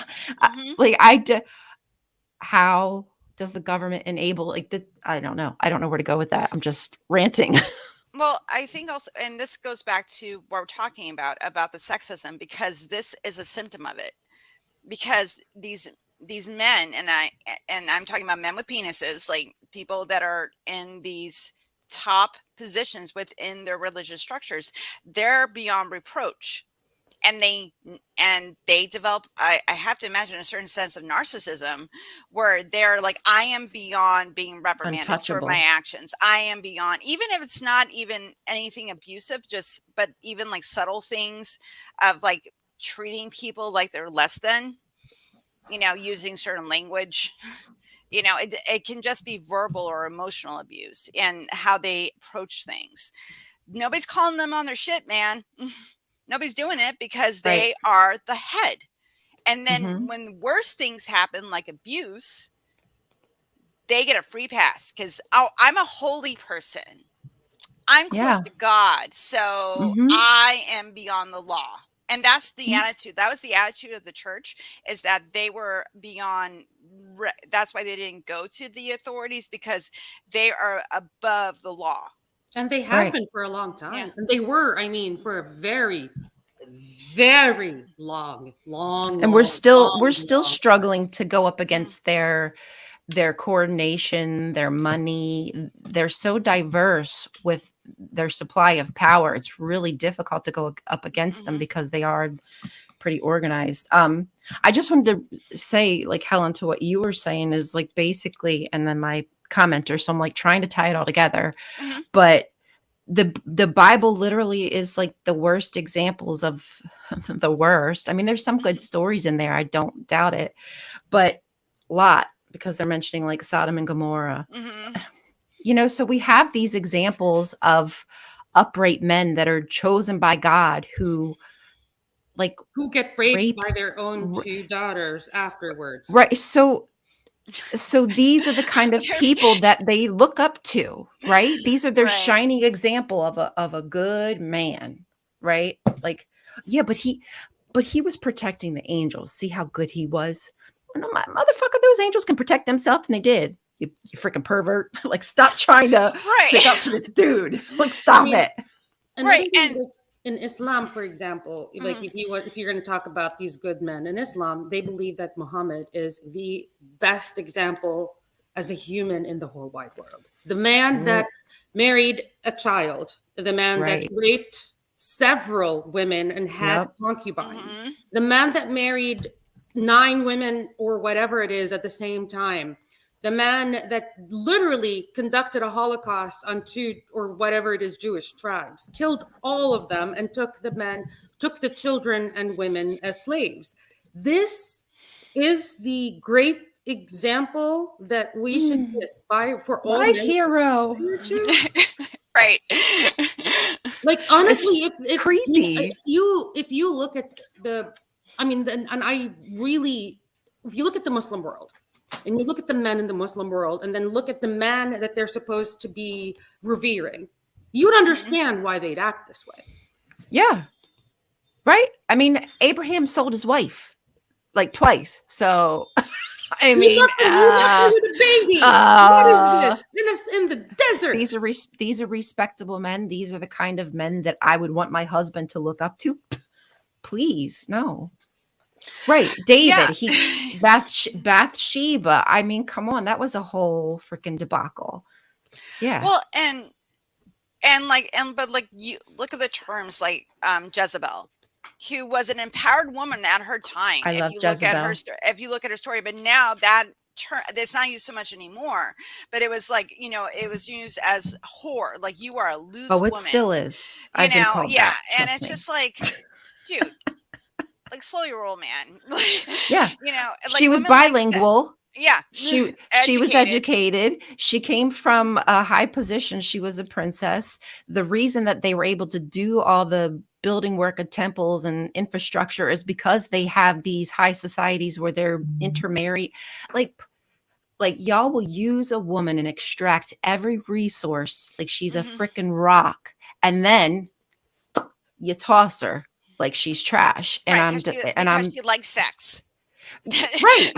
how does the government enable like this? I don't know. I don't know where to go with that. I'm just ranting. Well, I think also, and this goes back to what we're talking about the sexism, because this is a symptom of it. Because these men, and I'm talking about men with penises, like people that are in these top positions within their religious structures, they're beyond reproach. And they develop, I have to imagine, a certain sense of narcissism, where they're like, I am beyond being reprimanded for my actions. I am beyond, even if it's not even anything abusive, but even like subtle things of like treating people like they're less than, using certain language. It can just be verbal or emotional abuse and how they approach things. Nobody's calling them on their shit, man. Nobody's doing it, because they are the head. And then when worse things happen, like abuse, they get a free pass, because I'm a holy person. I'm close to God. So I am beyond the law. And that's the attitude. That was the attitude of the church, is that they were beyond. That's why they didn't go to the authorities, because they are above the law. And they have been for a long time. Yeah. And they were, for a very, very long. And we're still struggling to go up against their coordination, their money. They're so diverse with their supply of power. It's really difficult to go up against them, because they are pretty organized. I just wanted to say, like, Helen, to what you were saying is like basically, and then my commenter. So I'm like trying to tie it all together, but the Bible literally is like the worst examples of the worst. I mean, there's some good stories in there. I don't doubt it, but Lot, because they're mentioning like Sodom and Gomorrah, so we have these examples of upright men that are chosen by God who get raped by their own two daughters afterwards. Right. So these are the kind of people that they look up to, right? These are their shining example of a good man, right? Like, yeah, but he was protecting the angels. See how good he was? No, motherfucker, those angels can protect themselves, and they did. You freaking pervert! Like, stop trying to stick up to this dude. Like, stop it. Right. And in Islam, for example, like if you're going to talk about these good men in Islam, they believe that Muhammad is the best example as a human in the whole wide world. The man that married a child, the man that raped several women and had concubines, the man that married 9 women or whatever it is at the same time, the man that literally conducted a Holocaust on 2 or whatever it is Jewish tribes, killed all of them, and took the children and women as slaves. This is the great example that we should aspire for all. My hero. Right. Like, honestly, if creepy. If you look at if you look at the Muslim world, and you look at the men in the Muslim world, and then look at the man that they're supposed to be revering, you would understand why they'd act this way. Yeah. Right? I mean, Abraham sold his wife like twice. So, I mean, he left with a baby. What is this? In the desert. These are respectable men. These are the kind of men that I would want my husband to look up to. Please, no. Right. David, Bathsheba. I mean, come on. That was a whole freaking debacle. Yeah. Well, but you look at the terms like Jezebel. who was an empowered woman at her time. I love Jezebel. If you look at her story, but now that term, it's not used so much anymore, but it was like, you know, it was used as whore, like you are a loose woman. It still is. I've been called that, and it's just like, dude, like slow your roll, man. Yeah, you know, like she was bilingual. Yeah, she was educated. She came from a high position. She was a princess. The reason that they were able to do all the building work of temples and infrastructure is because they have these high societies where they're intermarried. Like y'all will use a woman and extract every resource like she's a freaking rock, and then you toss her like she's trash. And right, she likes sex. Right.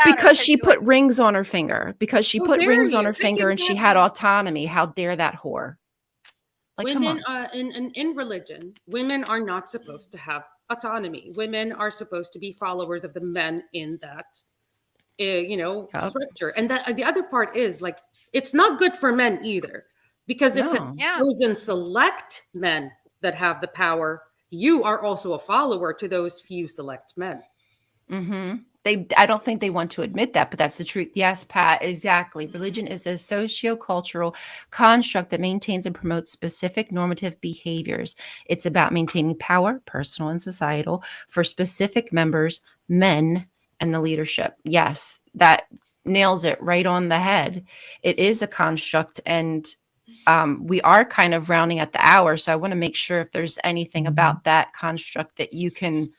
Because she put rings on her finger. Because she put rings on her finger and she had autonomy. How dare that whore? Like, women in religion, women are not supposed to have autonomy. Women are supposed to be followers of the men in that structure. And that the other part is like, it's not good for men either, because it's a chosen select men that have the power. You are also a follower to those few select men. Mm-hmm. I don't think they want to admit that, but that's the truth. Yes, Pat, exactly. Religion is a socio-cultural construct that maintains and promotes specific normative behaviors. It's about maintaining power, personal and societal, for specific members, men, and the leadership. Yes, that nails it right on the head. It is a construct, and we are kind of rounding at the hour. So I want to make sure if there's anything about that construct that you can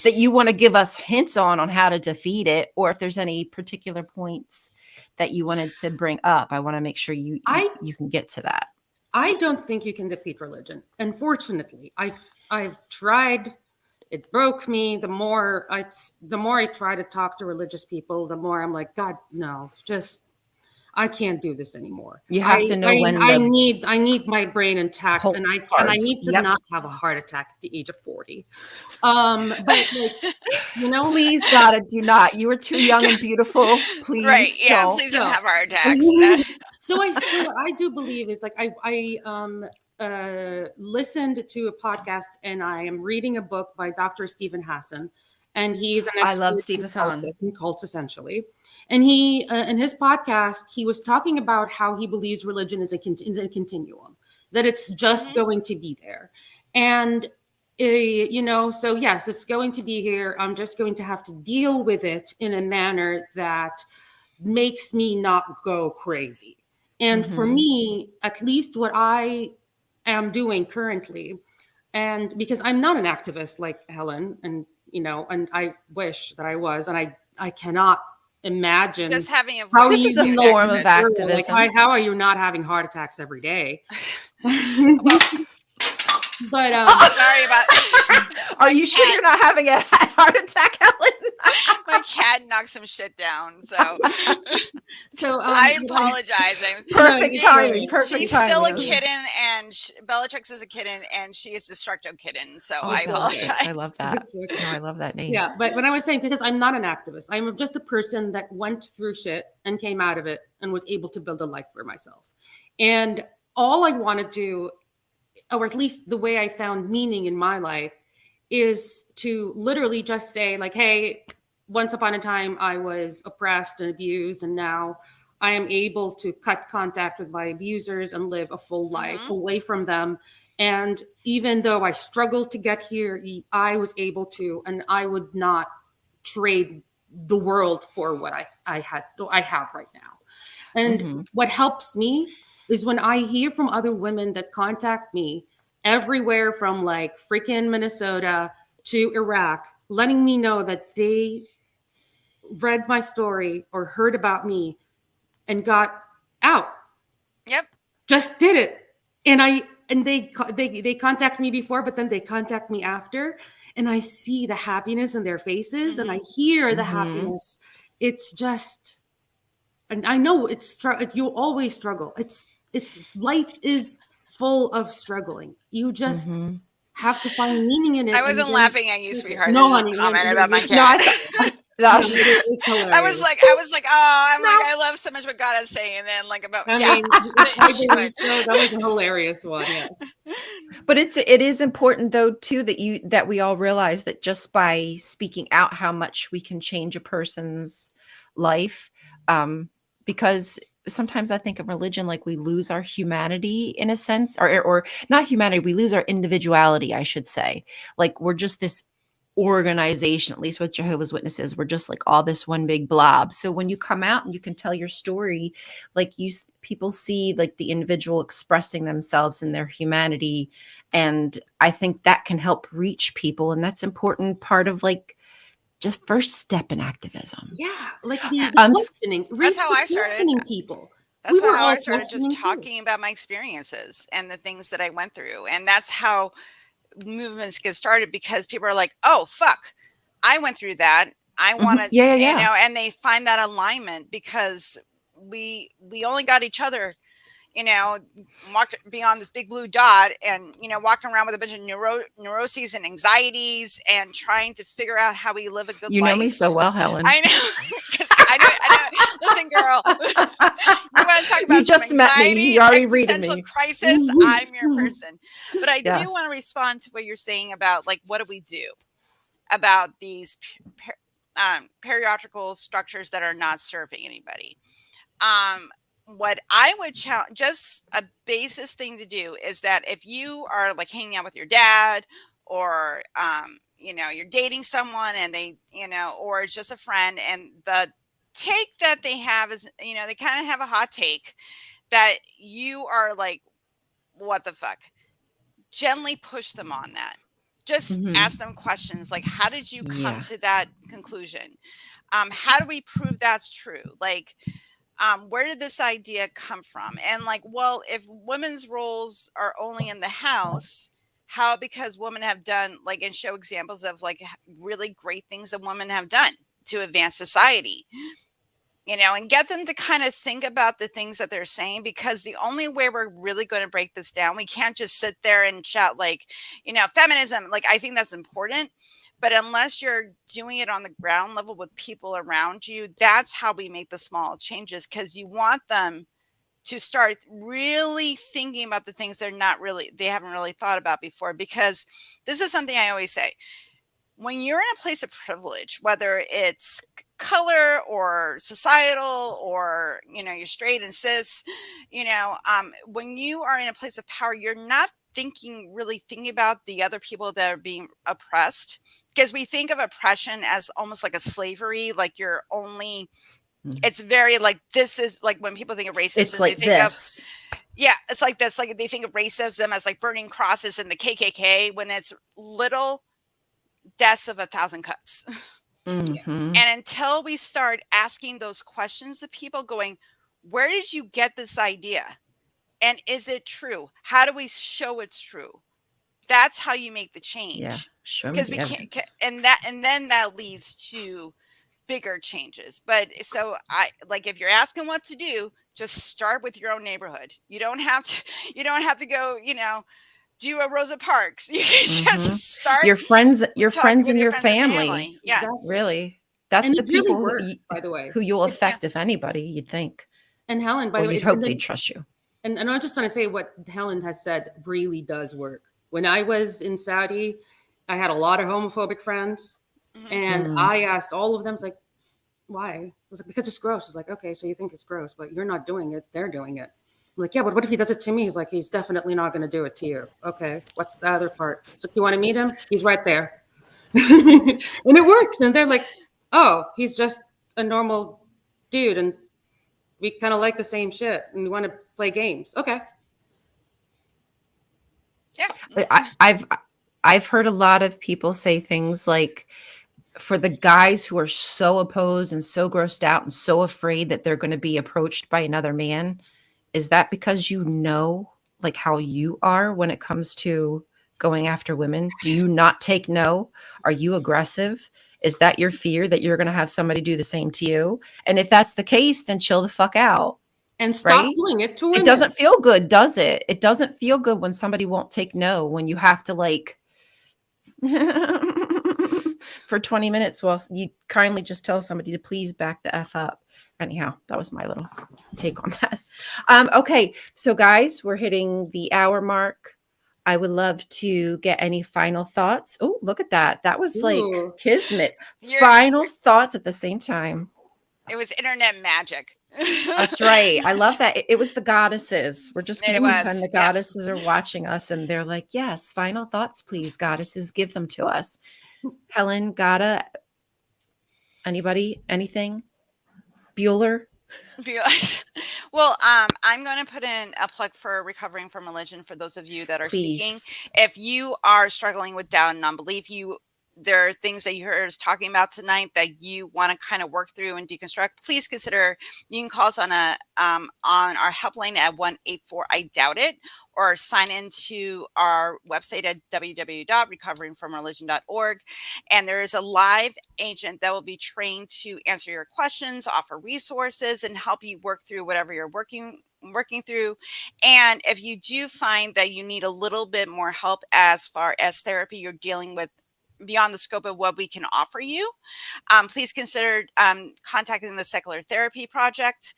that you want to give us hints on how to defeat it, or if there's any particular points that you wanted to bring up. I want to make sure you can get to that. I don't think you can defeat religion. Unfortunately, I've tried. It broke me. The more I try to talk to religious people, the more I'm like, God, no, just I can't do this anymore. You have to know when I need my brain intact, and I need to not have a heart attack at the age of 40. But please, Ghada, do not. You are too young and beautiful. Please, right? Yeah, don't. Please don't have heart attacks. So what I do believe is like I listened to a podcast, and I am reading a book by Dr. Stephen Hassan, and he's an expert. I love Stephen Hassan in cults, essentially. And he, in his podcast, he was talking about how he believes religion is a continuum, that it's just going to be there. And, so yes, it's going to be here. I'm just going to have to deal with it in a manner that makes me not go crazy. And for me, at least what I am doing currently, and because I'm not an activist like Helen, and, and I wish that I was, and I cannot imagine just having a how this is a form of activism. Like, how are you not having heart attacks every day? But sorry about are you sure you're not having a heart attack, Helen? My cat knocked some shit down, so I apologize. Perfect timing. She's still a kitten, and Bellatrix is a kitten, and she is Destructo Kitten. So I apologize. I love that. No, I love that name. Yeah, but when I was saying, because I'm not an activist, I'm just a person that went through shit and came out of it and was able to build a life for myself. And all I want to do, or at least the way I found meaning in my life, is to literally just say like, hey, once upon a time I was oppressed and abused, and now I am able to cut contact with my abusers and live a full life away from them. And even though I struggled to get here, I was able to, and I would not trade the world for what I have right now. And what helps me is when I hear from other women that contact me everywhere from like freaking Minnesota to Iraq, letting me know that they read my story or heard about me and got out. Yep. Just did it. And they contact me before, but then they contact me after, and I see the happiness in their faces and I hear the happiness. It's just, and I know you'll always struggle. It's life is full of struggling. You just have to find meaning in it. I wasn't laughing at you, sweetheart. No, I honey. Comment about my cat. No, I was like, I love so much what God is saying, and then like about that was a hilarious one. Yes. But it is important though too that we all realize that just by speaking out how much we can change a person's life, because sometimes I think of religion like we lose our humanity in a sense, or not humanity, we lose our individuality, I should say. Like we're just this organization, at least with Jehovah's Witnesses, we're just like all this one big blob. So when you come out and you can tell your story, like people see like the individual expressing themselves in their humanity, and I think that can help reach people, and that's important part of like just first step in activism. Yeah, like the questioning. That's how I started. Questioning people. That's how I started, just talking about my experiences and the things that I went through, and that's how movements get started, because people are like, oh fuck, I went through that, I want to, you know, and they find that alignment, because we only got each other, you know, beyond this big blue dot, and you know, walking around with a bunch of neuroses and anxieties and trying to figure out how we live a good life. You know me so well, Helen. I know. I know. Listen, girl, you want to talk about you just met me. You already reading me. Crisis. I'm your person. But I do want to respond to what you're saying about like, what do we do about these periatrical structures that are not serving anybody? What I would challenge, just a basis thing to do, is that if you are like hanging out with your dad, or you know, you're dating someone and they, you know, or it's just a friend, and the take that they have is, you know, they kind of have a hot take that you are like, what the fuck? Gently push them on that. Just ask them questions like, how did you come to that conclusion? How do we prove that's true? Like, where did this idea come from? And like, well, if women's roles are only in the house, how, because women have done like, and show examples of like really great things that women have done to advance society, you know, and get them to kind of think about the things that they're saying, because the only way we're really going to break this down, we can't just sit there and shout like, you know, feminism. Like, I think that's important, but unless you're doing it on the ground level with people around you, that's how we make the small changes, because you want them to start really thinking about the things they haven't really thought about before. Because this is something I always say, when you're in a place of privilege, whether it's color or societal, or, you know, you're straight and cis, you know, when you are in a place of power, you're not really thinking about the other people that are being oppressed, because we think of oppression as almost like a slavery, like you're only, it's very like, this is like when people think of racism, it's like this. It's like this, like they think of racism as like burning crosses and the KKK, when it's little deaths of 1,000 cuts. And until we start asking those questions to people, going, where did you get this idea? And is it true? How do we show it's true? That's how you make the change. Yeah, sure. Because we can't, and then that leads to bigger changes. But so like, if you're asking what to do, just start with your own neighborhood. You don't have to go, you know, do a Rosa Parks. You can just start your friends and your family. Yeah, exactly. Really. That's the people by the way, who you'll affect, if anybody, you'd think. And Helen, by the way, you'd hope they'd trust you. And I'm just trying to say what Helen has said really does work. When I was in Saudi, I had a lot of homophobic friends, and I asked all of them, it's like, why? I was like, because it's gross. It's like, okay, so you think it's gross, but you're not doing it. They're doing it. I'm like, yeah, but what if he does it to me? He's like, he's definitely not going to do it to you. Okay, what's the other part? So you want to meet him? He's right there. And it works. And they're like, oh, he's just a normal dude, and we kind of like the same shit, and we want to play games. Okay. Yeah. I've heard a lot of people say things like, for the guys who are so opposed and so grossed out and so afraid that they're going to be approached by another man, is that because you know, like, how you are when it comes to going after women? Do you not take no? Are you aggressive? Is that your fear that you're going to have somebody do the same to you? And if that's the case, then chill the fuck out. And stop doing it to women. It doesn't feel good, does it? It doesn't feel good when somebody won't take no, when you have to like for 20 minutes while you kindly just tell somebody to please back the F up. Anyhow, that was my little take on that. Okay, so guys, we're hitting the hour mark. I would love to get any final thoughts. Oh, look at that. That was like Ooh. kismet. Final thoughts at the same time. It was internet magic. That's right. I love that. It was the goddesses. We're just going It to pretend was, the yeah. goddesses are watching us and they're like, yes, final thoughts, please, goddesses, give them to us. Helen, Ghada, anybody, anything? Bueller? Well, I'm going to put in a plug for Recovering from Religion for those of you that are speaking. Please. If you are struggling with doubt and unbelief, there are things that you heard us talking about tonight that you want to kind of work through and deconstruct. Please consider, you can call us on our helpline at 1-84-I-DOUBT-IT, or sign into our website at www.recoveringfromreligion.org. And there is a live agent that will be trained to answer your questions, offer resources, and help you work through whatever you're working through. And if you do find that you need a little bit more help as far as therapy you're dealing with beyond the scope of what we can offer you, please consider contacting the Secular Therapy Project.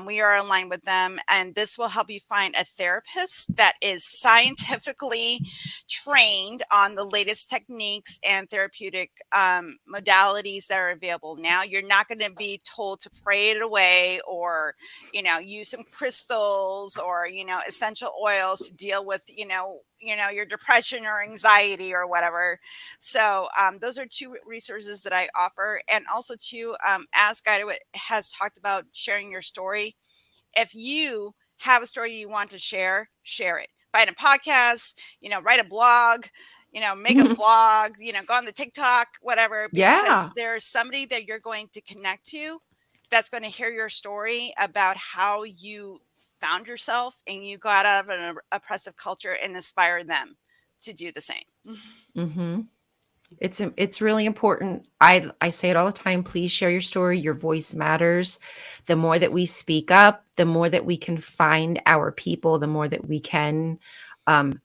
We are aligned with them, and this will help you find a therapist that is scientifically trained on the latest techniques and therapeutic modalities that are available now. You're not going to be told to pray it away, or use some crystals, or essential oils to deal with your depression or anxiety or whatever. So those are two resources that I offer. And also too, as Ghada has talked about, sharing your story. If you have a story you want to share it. Find a podcast, write a blog, make a vlog, go on the TikTok, whatever, because there's somebody that you're going to connect to that's going to hear your story about how you found yourself and you got out of an oppressive culture, and inspire them to do the same. Mm-hmm. It's really important. I say it all the time. Please share your story. Your voice matters. The more that we speak up, the more that we can find our people, the more that we can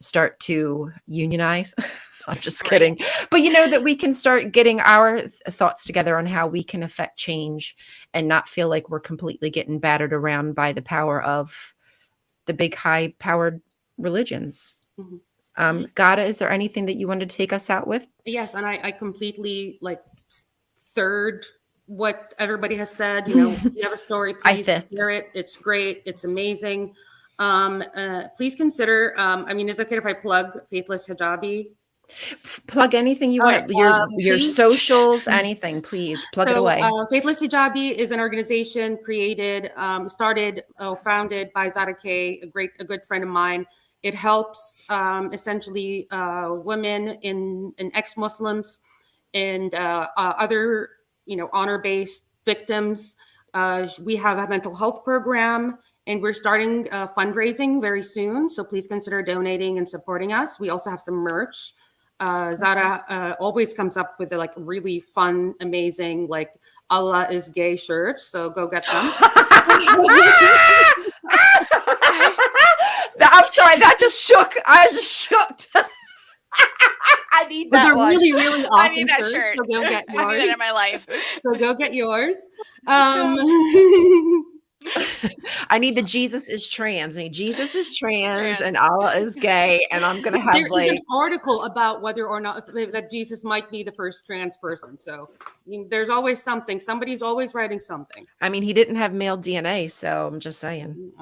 start to unionize. I'm just kidding. But that we can start getting our thoughts together on how we can affect change and not feel like we're completely getting battered around by the power of the big high powered religions. Mm-hmm. Ghada, is there anything that you wanted to take us out with? Yes, and I completely third what everybody has said. If you have a story, please share it. It's great. It's amazing. Please consider. Is it okay if I plug Faithless Hijabi? Plug anything you want. Your socials, anything. Please plug it away. Faithless Hijabi is an organization created, founded by Zara K, a good friend of mine. It helps essentially women and ex-Muslims and other honor-based victims. We have a mental health program, and we're starting fundraising very soon. So please consider donating and supporting us. We also have some merch. Zara always comes up with really fun, amazing, Allah is gay shirts. So go get them. I'm sorry, that just shook. I just shook. I need that. They're really, really awesome. I need that shirt. So go get yours. I need that in my life. So go get yours. I need the Jesus is trans. Jesus is trans and Allah is gay. And I'm going to have there is an article about whether or not that Jesus might be the first trans person. So there's always something. Somebody's always writing something. He didn't have male DNA. So I'm just saying.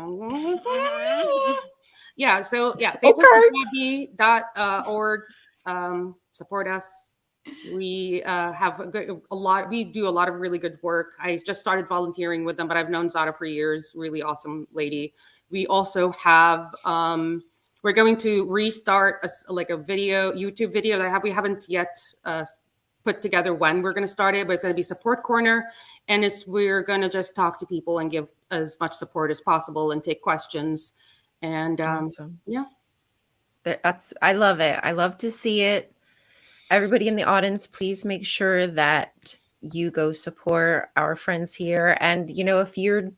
Yeah. So faithlesshijabi.org. Support us. We have we do a lot of really good work. I just started volunteering with them, but I've known Zara for years. Really awesome lady. We also have we're going to restart a YouTube video that we haven't yet put together when we're going to start it, but it's going to be Support Corner, and we're going to just talk to people and give as much support as possible and take questions. And awesome. I love it. I love to see it. Everybody in the audience, please make sure that you go support our friends here. And, if you're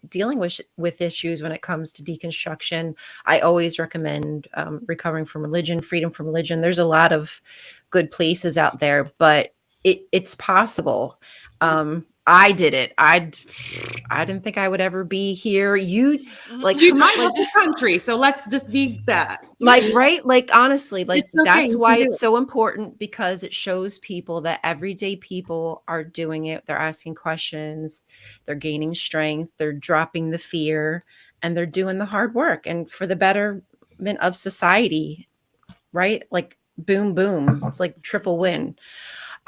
dealing with issues when it comes to deconstruction, I always recommend Recovering from Religion, Freedom from Religion. There's a lot of good places out there, but it's possible. I did it. I didn't think I would ever be here. You like You might love the country, so let's just be that. like right? Like honestly, like It's okay, that's you why can do it's it. so important, because it shows people that everyday people are doing it. They're asking questions, they're gaining strength, they're dropping the fear, and they're doing the hard work and for the betterment of society, right? Like boom, boom. It's like triple win.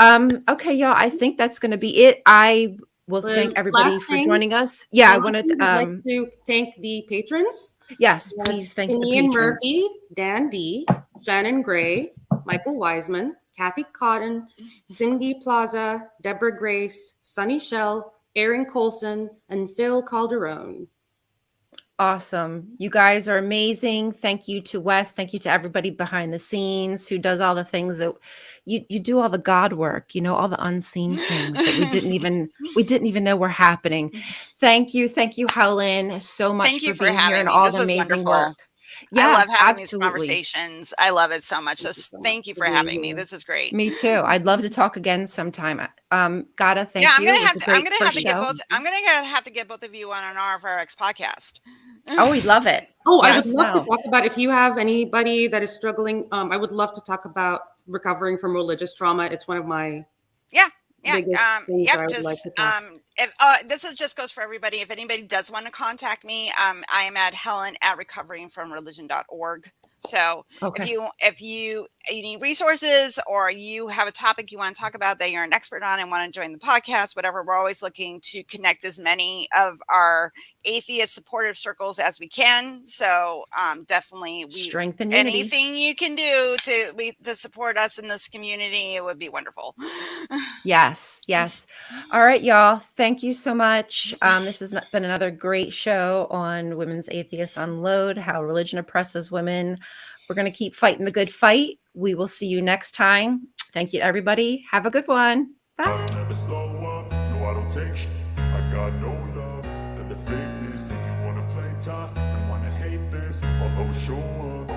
Okay, y'all, I think that's going to be it. I will thank everybody Last for thing, joining us. Yeah, I want I'd to like to thank the patrons. yes, please thank the Ian patrons. Murphy, Dan D, Shannon Gray, Michael Wiseman, Kathy Cotton, Cindy Plaza, Deborah Grace, Sunny Shell, Aaron Coalson, and Phil Calderone. Awesome. You guys are amazing. Thank you to Wes. Thank you to everybody behind the scenes who does all the things that you do, all the God work, all the unseen things that we didn't even know were happening. Thank you, Helen, so much Thank you for for being here having and me. all This the was amazing wonderful. work. I love Yes, having absolutely. these conversations. I love it so much. So so much thank you for for being having me. here. This is great. Me too. I'd love to talk again sometime. Ghada, thank Yeah, you. It was a great I'm gonna have first to get show. both. I'm gonna have to get both of you on an RFRX podcast. Oh, we'd love it. Oh, I Yes, would love no. to talk about, if you have anybody that is struggling, I would love to talk about recovering from religious trauma. It's one of my biggest things that I would like to talk. This just goes for everybody. If anybody does want to contact me, I am at helen@recoveringfromreligion.org. So Okay. if you need resources, or you have a topic you want to talk about that you're an expert on and want to join the podcast, whatever, we're always looking to connect as many of our atheist supportive circles as we can. So definitely Strength and unity. anything you can do to support us in this community, it would be wonderful. Yes. All right, y'all. Thank you so much. This has been another great show on Women's Atheists Unload, how religion oppresses women. We're going to keep fighting the good fight. We will see you next time. Thank you, everybody. Have a good one. Bye. I don't ever slow up, no I don't take sh- I got no love for the fakeness. If you wanna play tough and wanna hate this, I'll always show up.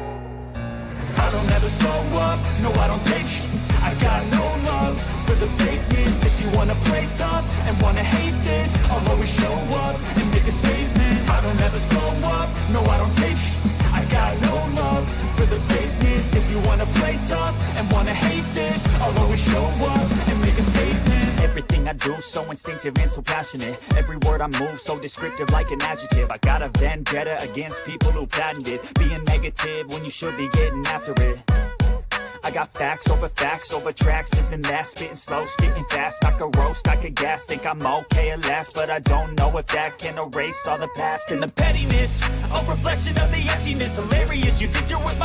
I don't ever slow up, no I don't take sh- I got no love for the fakeness. If you wanna play tough and wanna hate this, I'll always show up and make a statement. I don't ever slow up, no I don't take sh- I got no love for the fakeness. If you wanna play tough and wanna hate this, I'll always show up and make a statement. Everything I do so instinctive and so passionate. Every word I move so descriptive like an adjective. I got a vendetta against people who patented being negative when you should be getting after it. I got facts over tracks, this and that, spitting slow, speaking fast. I could roast, I could gas, think I'm okay at last, but I don't know if that can erase all the past and the pettiness. A reflection of the emptiness, hilarious. You think you're with my